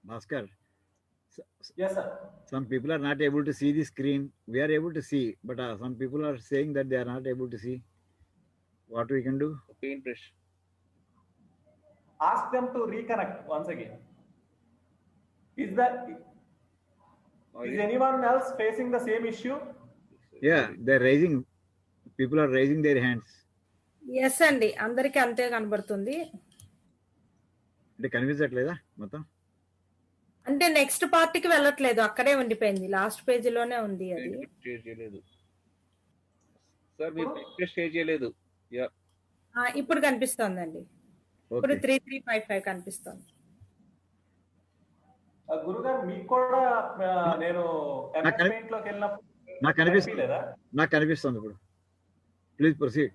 A: Bhaskar.
F: Yes, sir.
A: Some people are not able to see the screen. We are able to see, but some people are saying that they are not able to see. What we can do?
G: Paintbrush.
F: Ask them to reconnect once again. Is anyone else facing the same issue?
A: Yeah, they're raising. People are raising their hands.
H: Yes అండి, అందరికి అంతే కనబడుతుంది.
A: అంటే కనిపించట్లేదా మొత్తం?
H: అంటే next పార్టీకి వెళ్ళట్లేదు, అక్కడే ఉండిపోయింది, లాస్ట్ పేజీలోనే ఉంది అది.
G: సార్ మీరు షేర్ చేయలేదు.
H: ఇప్పుడు కనిపిస్తోందండి. ఇప్పుడు 3355 కనిపిస్తోంది.
F: గురుగారు మీకు కూడా నేను ఎంపైంట్ లోకి వెళ్ళినప్పుడు
A: నాకు కనిపిస్తుంది ఇప్పుడు. Please proceed.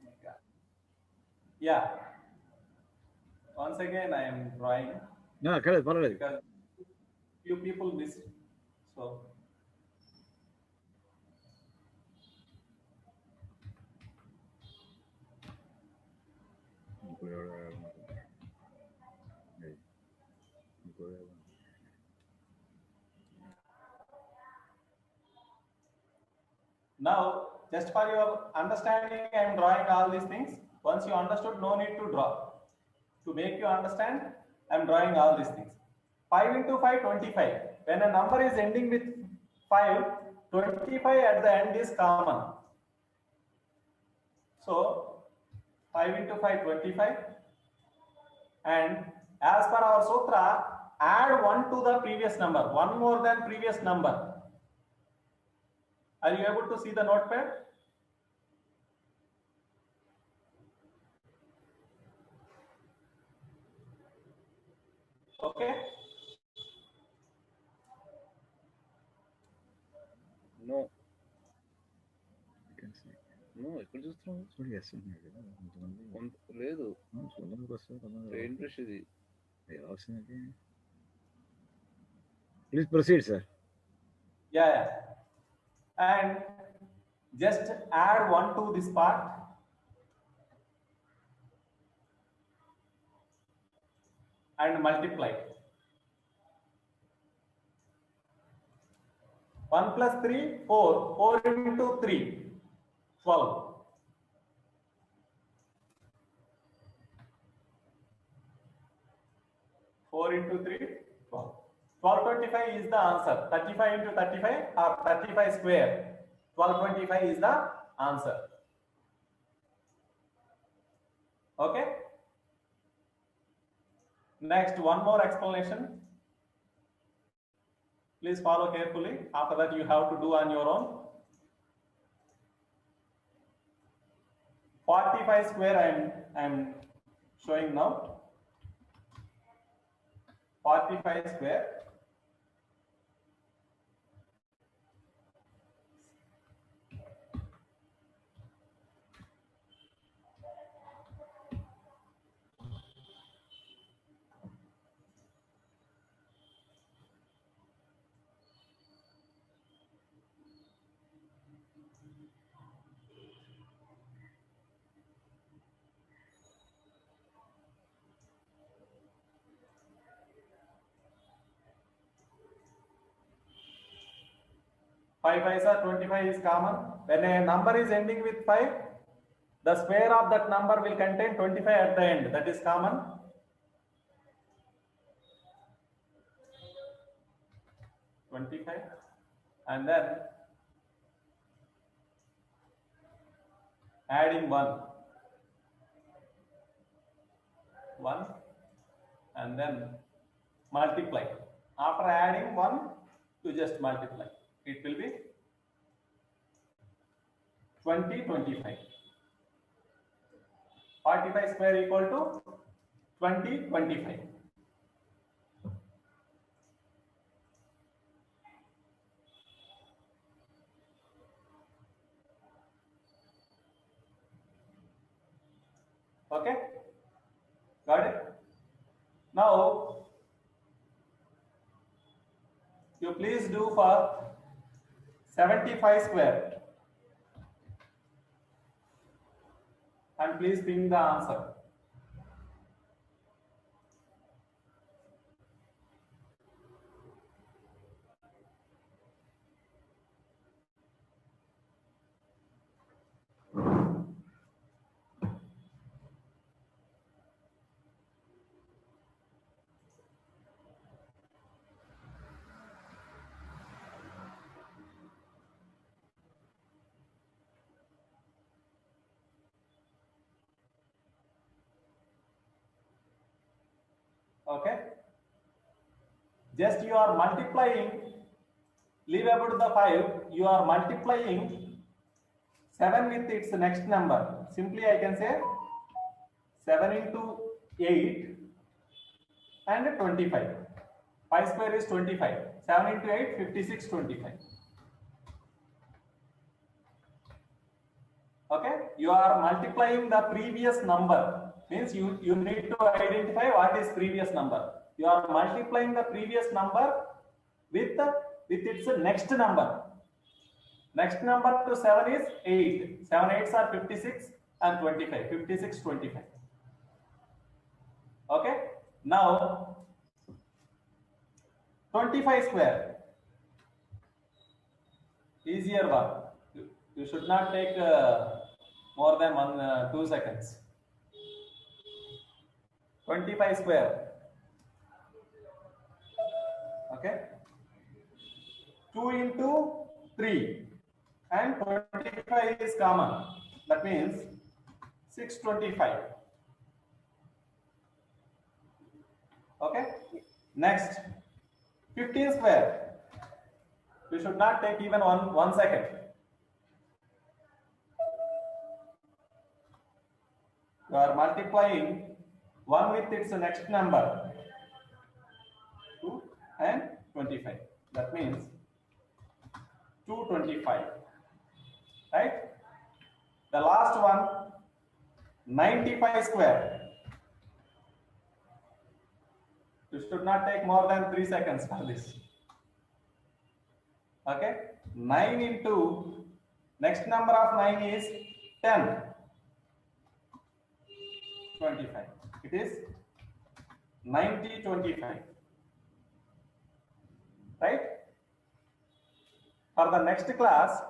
F: Yeah once again I am drawing.
A: No అక్కడ పర్వాలేదు.
F: Few people missed. So now, just for your understanding, I am drawing all these things. Once you understood, no need to draw. To make you understand, I am drawing all these things. 5 into 5, 25. When a number is ending with 5, 25 at the end is common. So 5 into 5, 25. And as per our sutra, add 1 to the previous number, 1 more than previous number. Are you able to see the notepad? Okay.
G: No. ఎక్కడ చూస్తున్నావు? లేదు, paint brush ఇది.
A: Please proceed, sir.
F: Yeah. And just add 1 to this part. And multiply. 1 plus 3, 4. 4 into 3, 12. 4 into 3, 12. 1225 is the answer. 35 into 35 or 35 square. 1225 is the answer. Okay. Next, one more explanation. Please follow carefully. After that, you have to do on your own. 45 square I am showing now. 45 square. Five 5s are 25 is common. When a number is ending with 5, the square of that number will contain 25 at the end. That is common. 25, and then adding 1, and then multiply. After adding 1, you just multiply. It will be 20, 25. 45 square equal to 20, 25. Okay, got it? Now, you please do for 75 square and please ping the answer. Okay, just you are multiplying, leave about the 5, you are multiplying 7 with its next number. Simply I can say 7 into 8 and 25. 5 square is 25. 7 into 8, 56, 25. Okay, you are multiplying the previous number. Means you need to identify what is previous number. You are multiplying the previous number with its next number. Next number to 7 is 8. 7 8s are 56 and 25. 56, 25. Okay, now 25 square. Easier one. You should not take more than 2 seconds. 25 square. Okay. 2 into 3 and 25 is common. That means 625. Okay. Next, 15 square. We should not take even 1 second. You are multiplying 1 with its next number, 2 and 25. That means 225. Right? The last one, 95 square. You should not take more than 3 seconds for this. Okay? 9 into next number of 9 is 10. 25. It is 90, 25. Right? For the next class,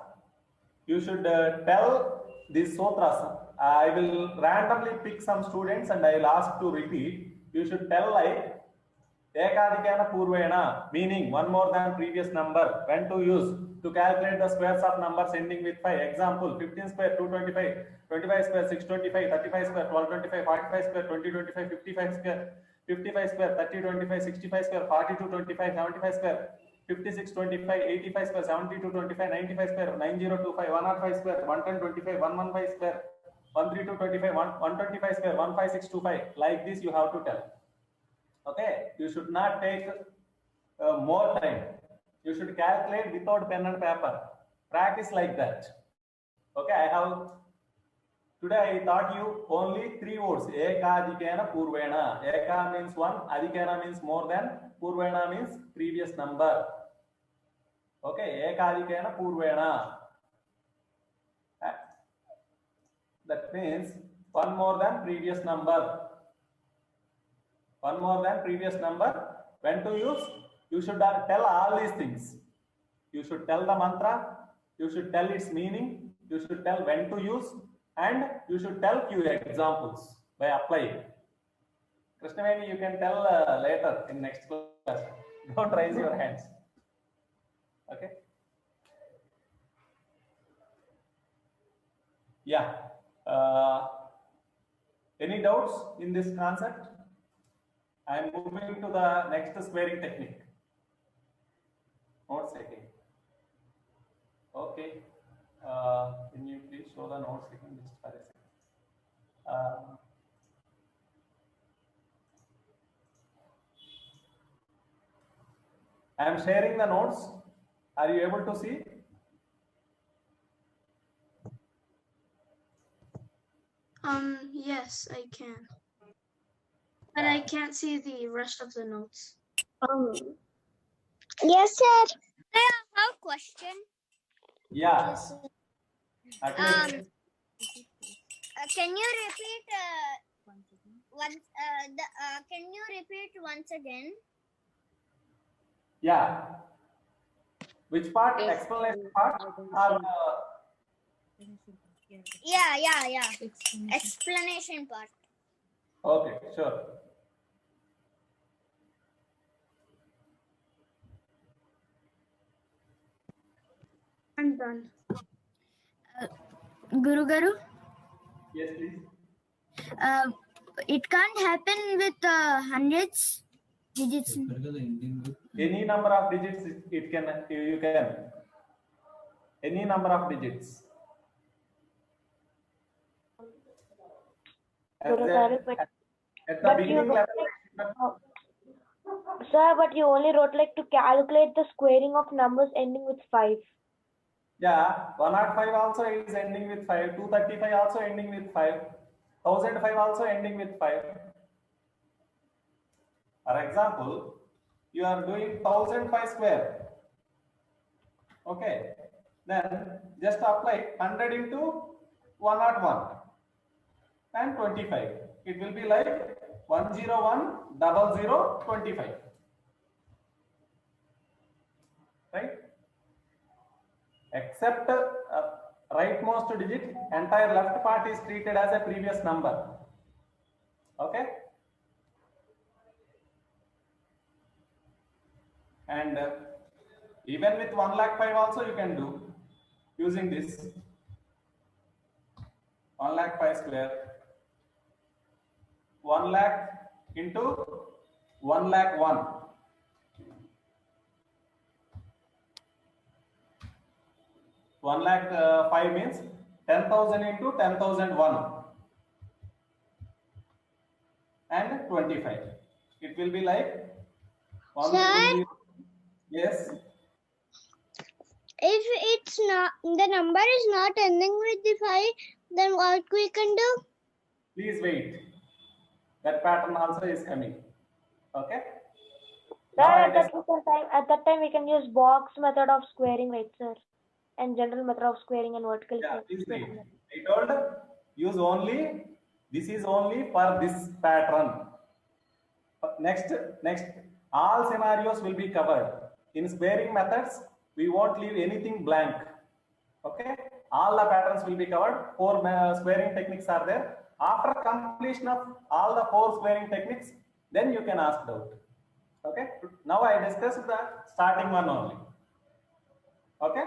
F: you should tell these sutras. I will randomly pick some students and I will ask to repeat. You should tell like Ekadikana Purvena, meaning one more than previous number. When to use? To calculate the squares of numbers ending with 5. Example, 15 square, 225, 25 square, 625, 35 square, 1225, 45 square, 2025, 55 square, 55 square, 3025, 65 square, 4225, 75 square, 5625, 85 square, 7225, 95 square, 9025, 105 square, 11025, 115 square, 13225, 125 square, 15625. Like this you have to tell. Okay, you should not take more time. You should calculate without pen and paper. Practice like that. Okay, today I taught you only 3 words. Ekadikena Purvena. Eka means 1, Adikena means more than, Purvena means previous number. Okay, Ekadikena Purvena. That means one more than previous number. One more than previous number. When to use? You should tell all these things. You should tell the mantra. You should tell its meaning. You should tell when to use. And you should tell few examples by applying. Krishnaveni, you can tell later in next class. Don't raise your hands. Okay. Yeah. Any doubts in this concept? I am moving to the next squaring technique. Notes taking. Okay. Can you please show the notes again just for a second? I am sharing the notes. Are you able to see?
D: Yes, I can. But I can't see the rest of the notes.
I: Yes, sir. I have a question.
F: Yeah.
I: Can you repeat once? Can you repeat once again?
F: Yeah. Which part? Explanation part? Or,
I: Yeah. Explanation part.
F: okay, sure.
D: I'm done.
I: Guru Garu,
F: Yes, please.
I: it can't happen with hundreds digits.
F: Any number of digits it can, you can. Any number of digits. At the beginning level.
C: Sir, but you only wrote like to calculate the squaring of numbers ending with 5.
F: Yeah, 105 also is ending with 5, 235 also ending with 5, 1005 also ending with 5. For example, you are doing 1005 square. Okay, then just apply 100 into 101 and 25. It will be like 1010025. Right? Except rightmost digit, entire left part is treated as a previous number. Okay? And even with 1,05,000 also you can do using this 1,05,000 square. 1 lakh into 1,01,000. 1,05,000 means 10,000 into 10,001 and 25. It will be like 120. Yes.
I: If it's not, the number is not ending with the 5, then what we can do?
F: Please wait. That pattern also is coming. Okay.
C: Sir, at that time we can use box method of squaring, right, sir? And general method of squaring and vertical.
F: Yeah, please wait. I told use only. This is only for this pattern. Next, all scenarios will be covered. In squaring methods, we won't leave anything blank. Okay, all the patterns will be covered. 4 squaring techniques are there. After completion of all the 4 squaring techniques, then you can ask doubt. Okay, now I discussed the starting one only. Okay.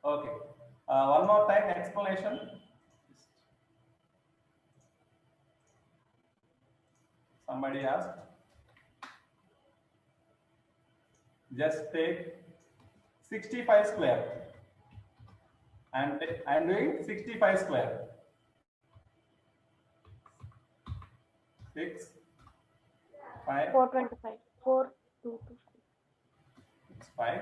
F: Okay. One more time explanation. Somebody asked. Just take 65 square. And I am doing 65 square. 6, 5.
C: 425. 4, 2, 2,
F: 5.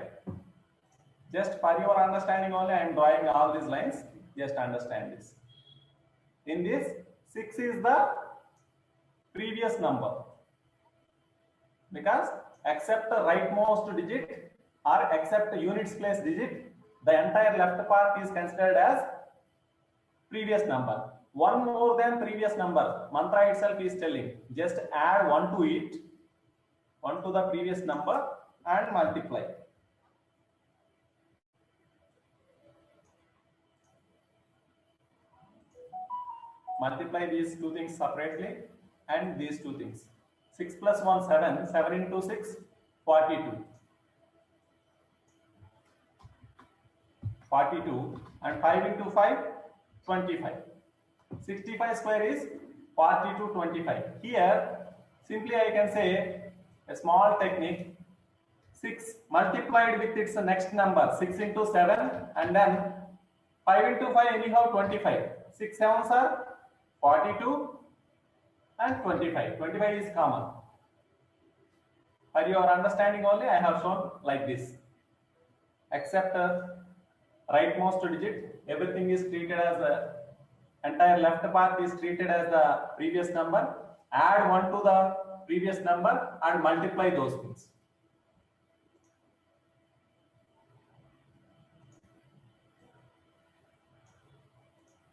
F: Just for your understanding only, I am drawing all these lines. Just understand this. In this, 6 is the previous number. Because except the rightmost digit or except the units place digit, the entire left part is considered as previous number. One more than previous number. Mantra itself is telling. Just add 1 to it, 1 to the previous number and multiply. Multiply these two things separately. and these two things. 6 plus 1, 7. 7 into 6, 42. 42 and 5 into 5, 25. 65 square is 42, 25. Here, simply I can say a small technique. 6 multiplied with its next number, 6 into 7, and then 5 into 5, anyhow 25. 6 sevens are 42 and 25. 25 is common. For your understanding only, I have shown like this. Except rightmost digit, everything is treated as the entire left part is treated as the previous number. Add 1 to the previous number and multiply those things.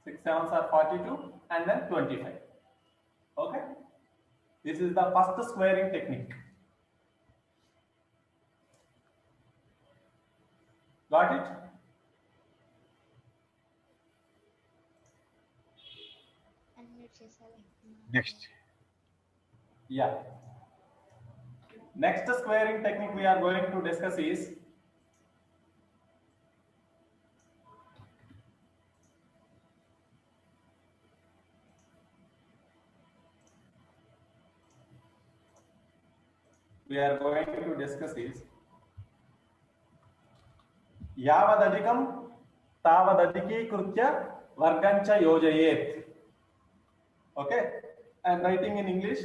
F: 6 sevens are 42 and then 25. Okay, this is the first squaring technique. Got it?
A: Next.
F: Yeah. Next squaring technique we are going to discuss is Yavadadikam tavadadikikritya vargancha yojayet. Okay, I am writing in English.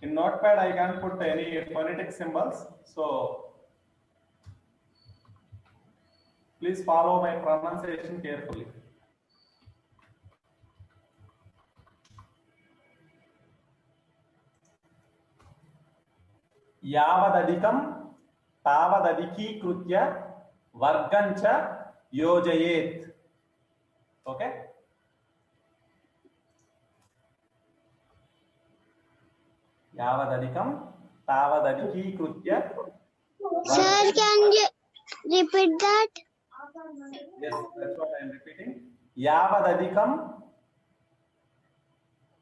F: In notepad, I can't put any phonetic symbols, so please follow my pronunciation carefully. Yavadadikam tavadadikikritya vargancha yojayet. Okay. Yavadadikam tavadadikikritya.
I: Sir, can you repeat that?
F: Yes, that's what I am repeating. Yavadadikam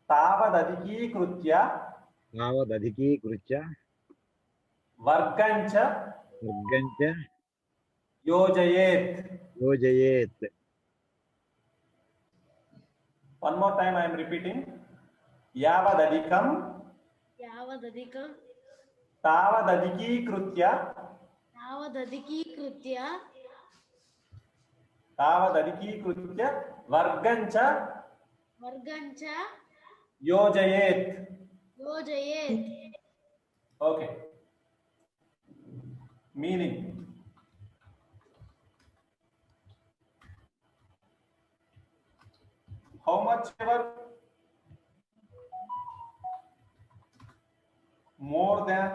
F: tavadadikikritya
A: Navadadikikritya
F: vargancha
A: vargancha
F: yojayet.
A: yojayet.
F: One more time I am repeating. Yavadadikam
J: Yavadadikam
F: tavadadikikritya vargancha yojayet. Okay. Meaning. How much ever more than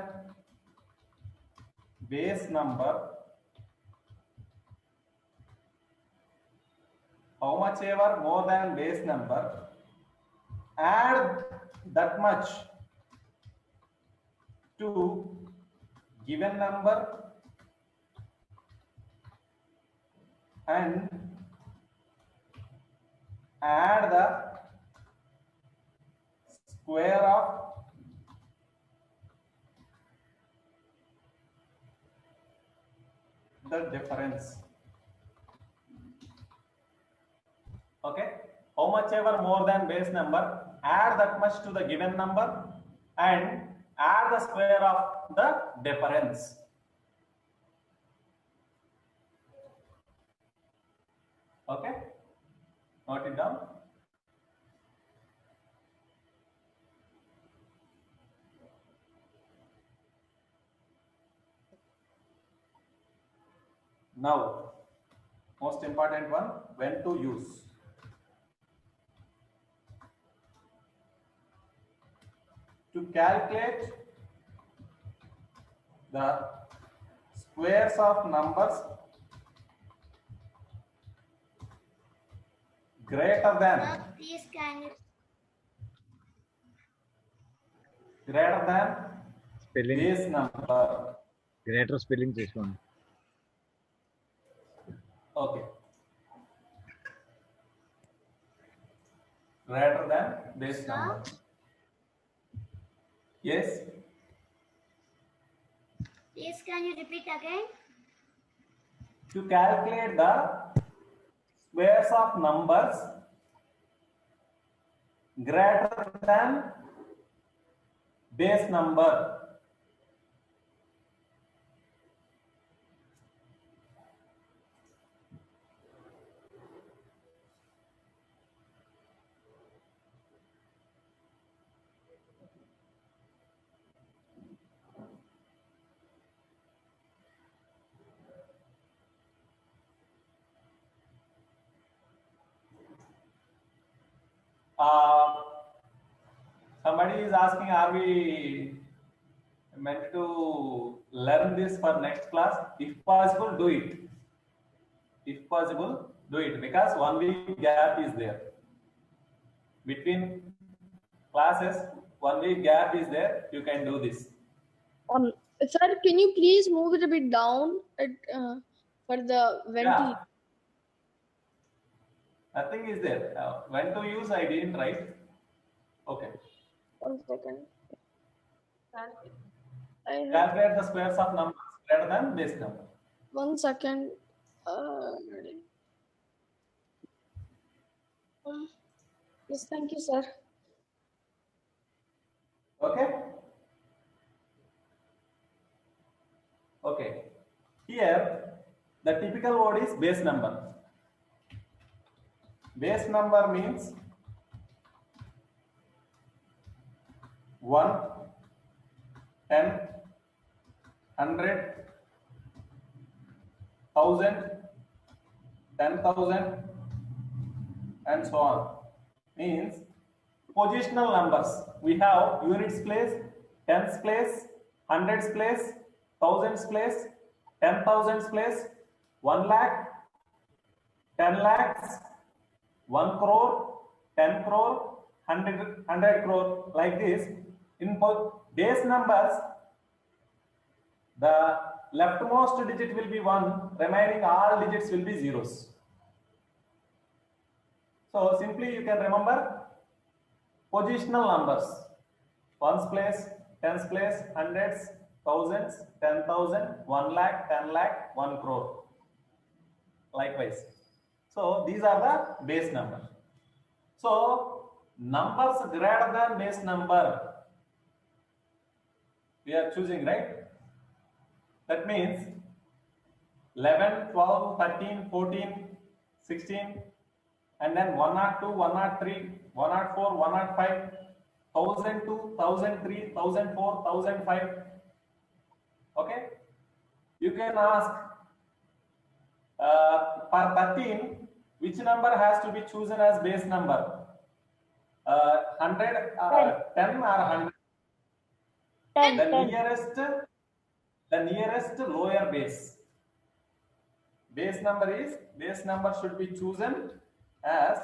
F: base number, how much ever more than base number, add that much to given number and add the square of the difference. Okay, how much ever more than base number, add that much to the given number and add the square of the difference. Okay, note it down. Now, most important one, when to use. To calculate the squares of numbers Greater than.
I: Please can you
F: Greater than
A: Spelling.
F: base number.
A: Greater spelling చేసుకోండి.
F: Okay. Greater than base number. Yes.
I: please can you repeat again?
F: To calculate the squares of numbers greater than base number. Somebody is asking, are we meant to learn this for next class? If possible, do it. If possible, do it, because 1 week gap is there between classes. 1 week gap is there. You can do this.
J: Sir, can you please move it a bit down for the venti?
F: Yeah. Nothing is there. When to use, I didn't write. Okay.
J: 1 second.
F: Calculate the squares of numbers greater than base number.
J: 1 second. Yes, thank you, sir.
F: Okay. Okay. Here, the typical word is base number. Base number means 1, 10, 100, 1000, 10,000, and so on. Means positional numbers. We have units place, tens place, hundreds place, thousands place, 10,000s place, 1 lakh, 10 lakhs, 1 crore, 10 crore, 100 crore, like this. In base numbers, the leftmost digit will be 1, remaining all digits will be zeros. So simply you can remember positional numbers: ones place, tens place, hundreds, thousands, 10,000, 1 lakh, 10 lakh, 1 crore. Likewise. So these are the base numbers. So numbers greater than base number we are choosing, right? That means 11, 12, 13, 14, 16, and then 102, 103, 104, 105, 1002, 1003, 1004, 1005. Okay? You can ask for 13, which number has to be chosen as base number? 100, 10 or 100?
C: 10,
F: The
C: 10.
F: nearest lower base. Base number should be chosen as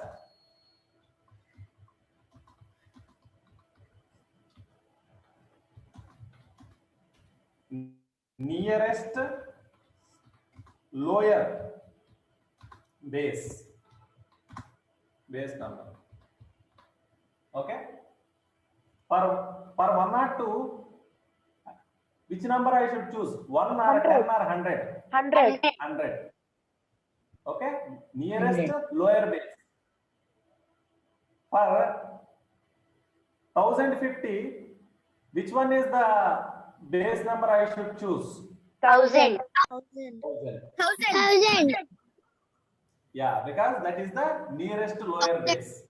F: nearest lower base number. Okay? For 102, which number I should choose? 1 or 10 or 100?
C: 100.
F: 100. Okay? Nearest lower base. For 1050, which one is the base number I should choose?
C: 1000.
I: 1000.
F: Yeah, because that is the nearest lower base.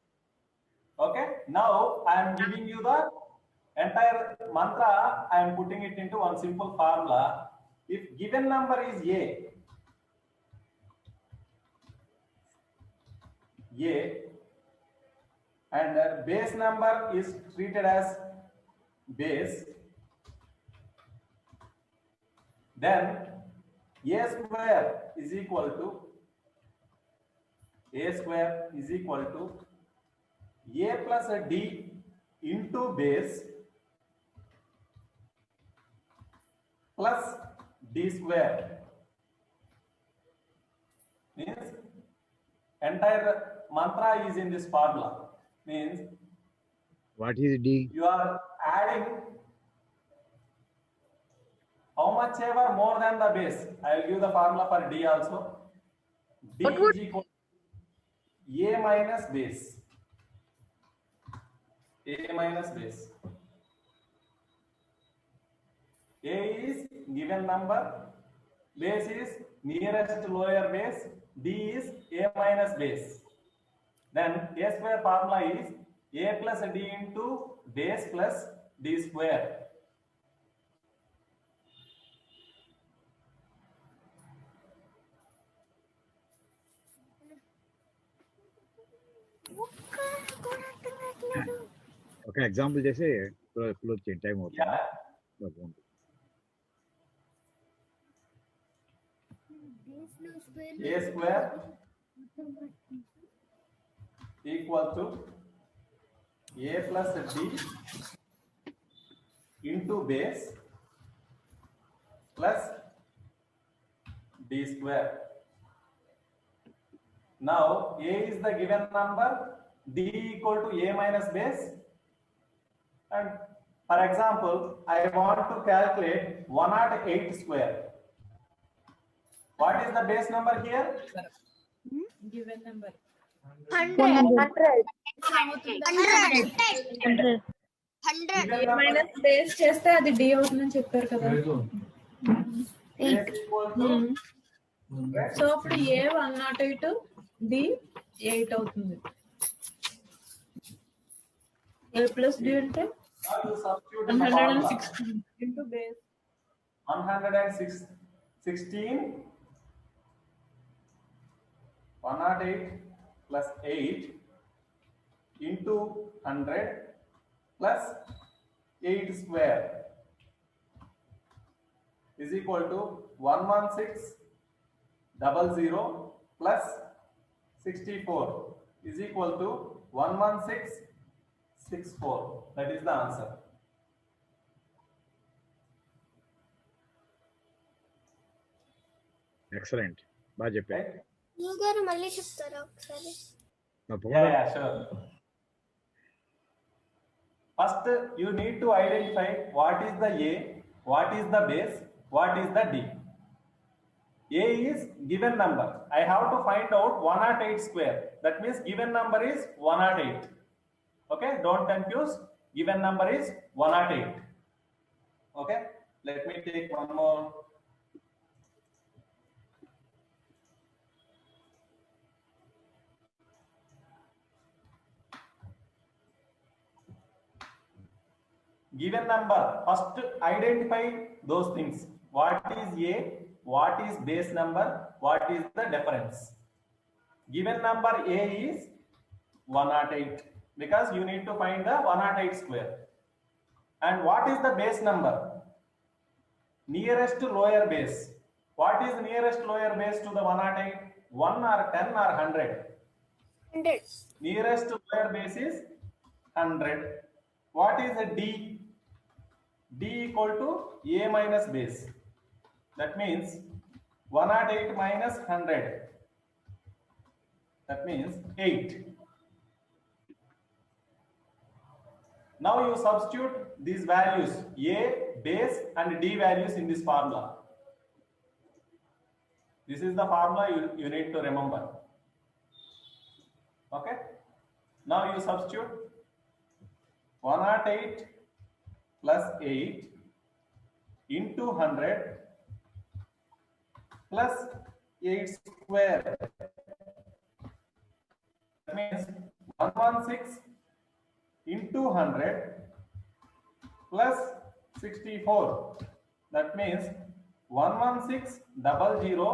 F: Okay? Now I am giving you the entire mantra. I am putting it into one simple formula. If given number is A, and base number is treated as base, then A square is equal to A square is equal to A plus D into base plus D square. Means entire mantra is in this formula. Means
A: What is D?
F: you are adding how much ever more than the base. I will give the formula for D also. D is equal to A minus base. A minus base. A is given number, base is nearest lower base, D is A minus base. Then A square formula is A plus D into base plus D square.
A: Okay, example చేసి close చేయండి, time అవుతుంది.
F: A square equal to A plus D into base plus D square. Now A is the given number, D equal to A minus base, and for example I want to calculate 108 square. What is the base number here?
H: Given number.
I: 100.
H: Minus base చేస్తే అది D అవుతుందని చెప్పారు కదా. So అప్పుడు ఏ 108 D 8 అవుతుంది. ఏ plus D అంటే 116 into base
F: 116 108 plus 8 into 100 plus 8 square is equal to 11600 plus 64 is equal to 11664. That is the answer.
A: Excellent. బాగా చెప్పారు.
I: గారు మళ్ళీ చెప్తారా ఒకసారి?
F: Yeah, sure. First, you need to identify what is the A, what is the base, what is the D. A is given number. I have to find out 108 square. That means given number is 108. Okay, don't confuse. Given number is 108. Okay, let me take one more. Given number, first identify those things. What is A, what is base number, what is the difference. Given number A is 108 because you need to find the 108 square. And what is the base number? Nearest to lower base. What is nearest lower base to the 108? 1 or 10 or 100?
I: 100.
F: Nearest to lower base is 100. What is a D? D equal to A minus base. That means 108 minus 100. That means 8. Now you substitute these values A, base and D values in this formula. This is the formula you need to remember. Okay. Now you substitute 108 plus 8 into 100 plus 8 square. That means 116 into 100 plus 64. That means 11600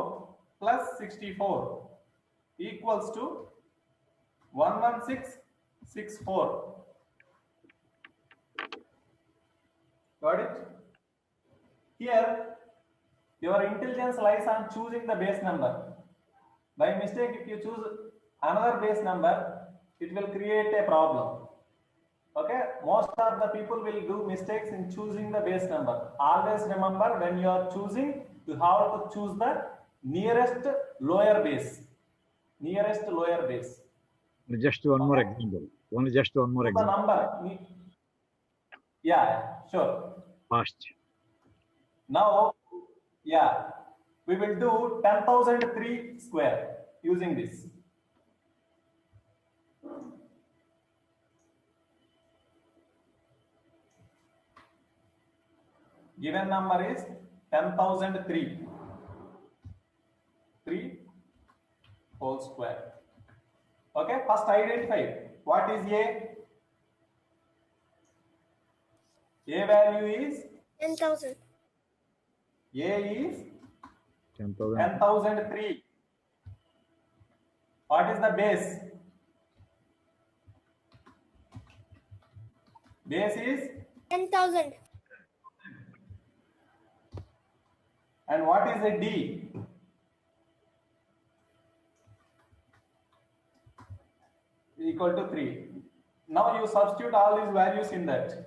F: plus 64 equals to 11664. Got it? Here, your intelligence lies on choosing the base number. By mistake, if you choose another base number, it will create a problem. Okay, most of the people will do mistakes in choosing the base number. Always remember, when you are choosing, you have to choose the nearest lower base. Nearest lower base.
A: Just one more example. Just one more
F: The
A: example.
F: number. Yeah, sure.
A: Fast.
F: Now, yeah, we will do 10,003 square using this. Given number is 10,003. 3 whole square. Okay, first identify what is A. A value is
I: 10,000.
F: A is
A: 10,000.
F: 10,003. What is the base? Base is
I: 10,000.
F: And what is a D? Equal to 3. Now you substitute all these values in that.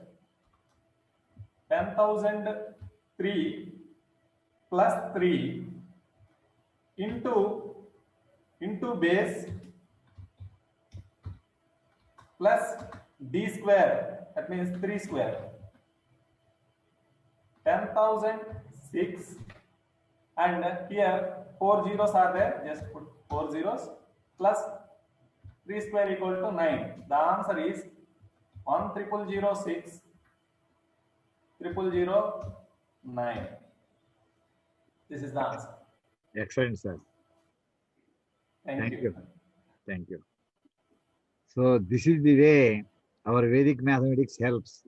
F: 10,003 plus 3 into base plus D square, that means 3 square. 10,006, and here 4 zeros are there, just put 4 zeros, plus 3 square equal to 9. The answer is 1,006 0,009. This is the answer.
A: Excellent, sir.
F: Thank you.
A: Thank you. So this is the way our Vedic mathematics helps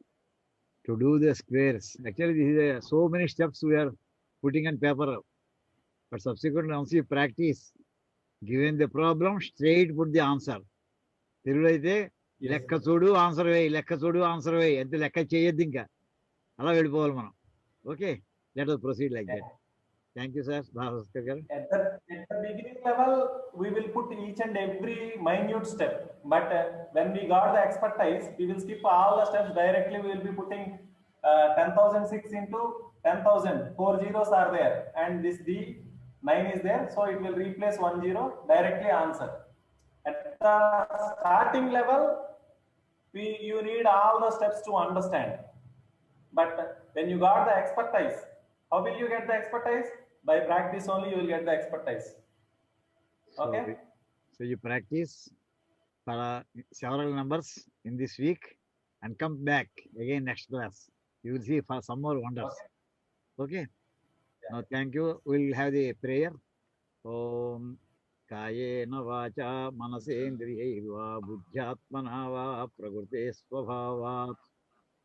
A: to do the squares. Actually, this is so many steps we are putting on paper. But subsequently, once you practice, given the problem, straight put the answer. తెలుగులో అయితే లెక్క చూడు answer వేయి, లెక్క చూడు answer వేయి, అంతే, లెక్క చేయొద్దు ఇంకా, అలా వెళ్ళిపోవాలి మనం. Okay, let us proceed like that. Thank you, sir. Bharathi garu.
F: At the beginning level, we will put each and every minute step. But when we got the expertise, we will skip all the steps directly. We will be putting 10,006 into 10,000. 4 zeros are there, and this D9 is there, so it will replace 1 zero, directly answer. At the starting level, you need all the steps to understand. But when you got the expertise, how will you get the expertise? By practice only you will get the expertise. Okay?
A: So you practice for several numbers in this week and come back again next class. You will see for some more wonders. Okay? Now thank you. We'll have the prayer. Om Kayena Vacha Manasendriyaiva Buddhyatmana va Prakrute Svabhavat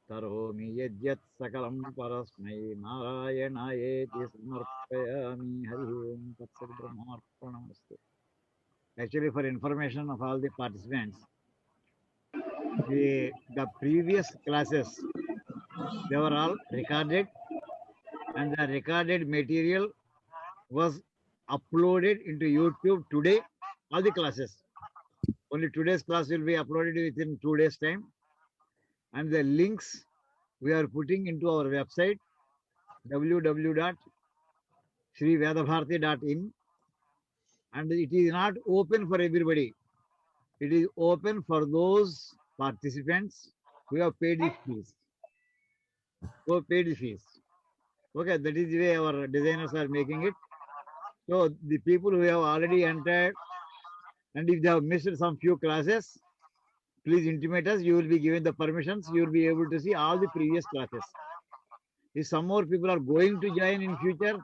A: Karomi Yadyat Sakalam Parasmai Narayanaayeti Samarpayami Hari Om Tatsat Brahmarpanamastu. Actually, for information of all the participants, the previous classes, they were all recorded, and the recorded material was uploaded into YouTube today, all the classes. Only today's class will be uploaded within 2 days' time. And the links we are putting into our website, www.shrivedabharati.in. And it is not open for everybody. It is open for those participants who have paid the fees. Okay, that is the way our designers are making it. So the people who have already entered, and if they have missed some few classes, please intimate us. You will be given the permissions. You will be able to see all the previous classes. If some more people are going to join in future,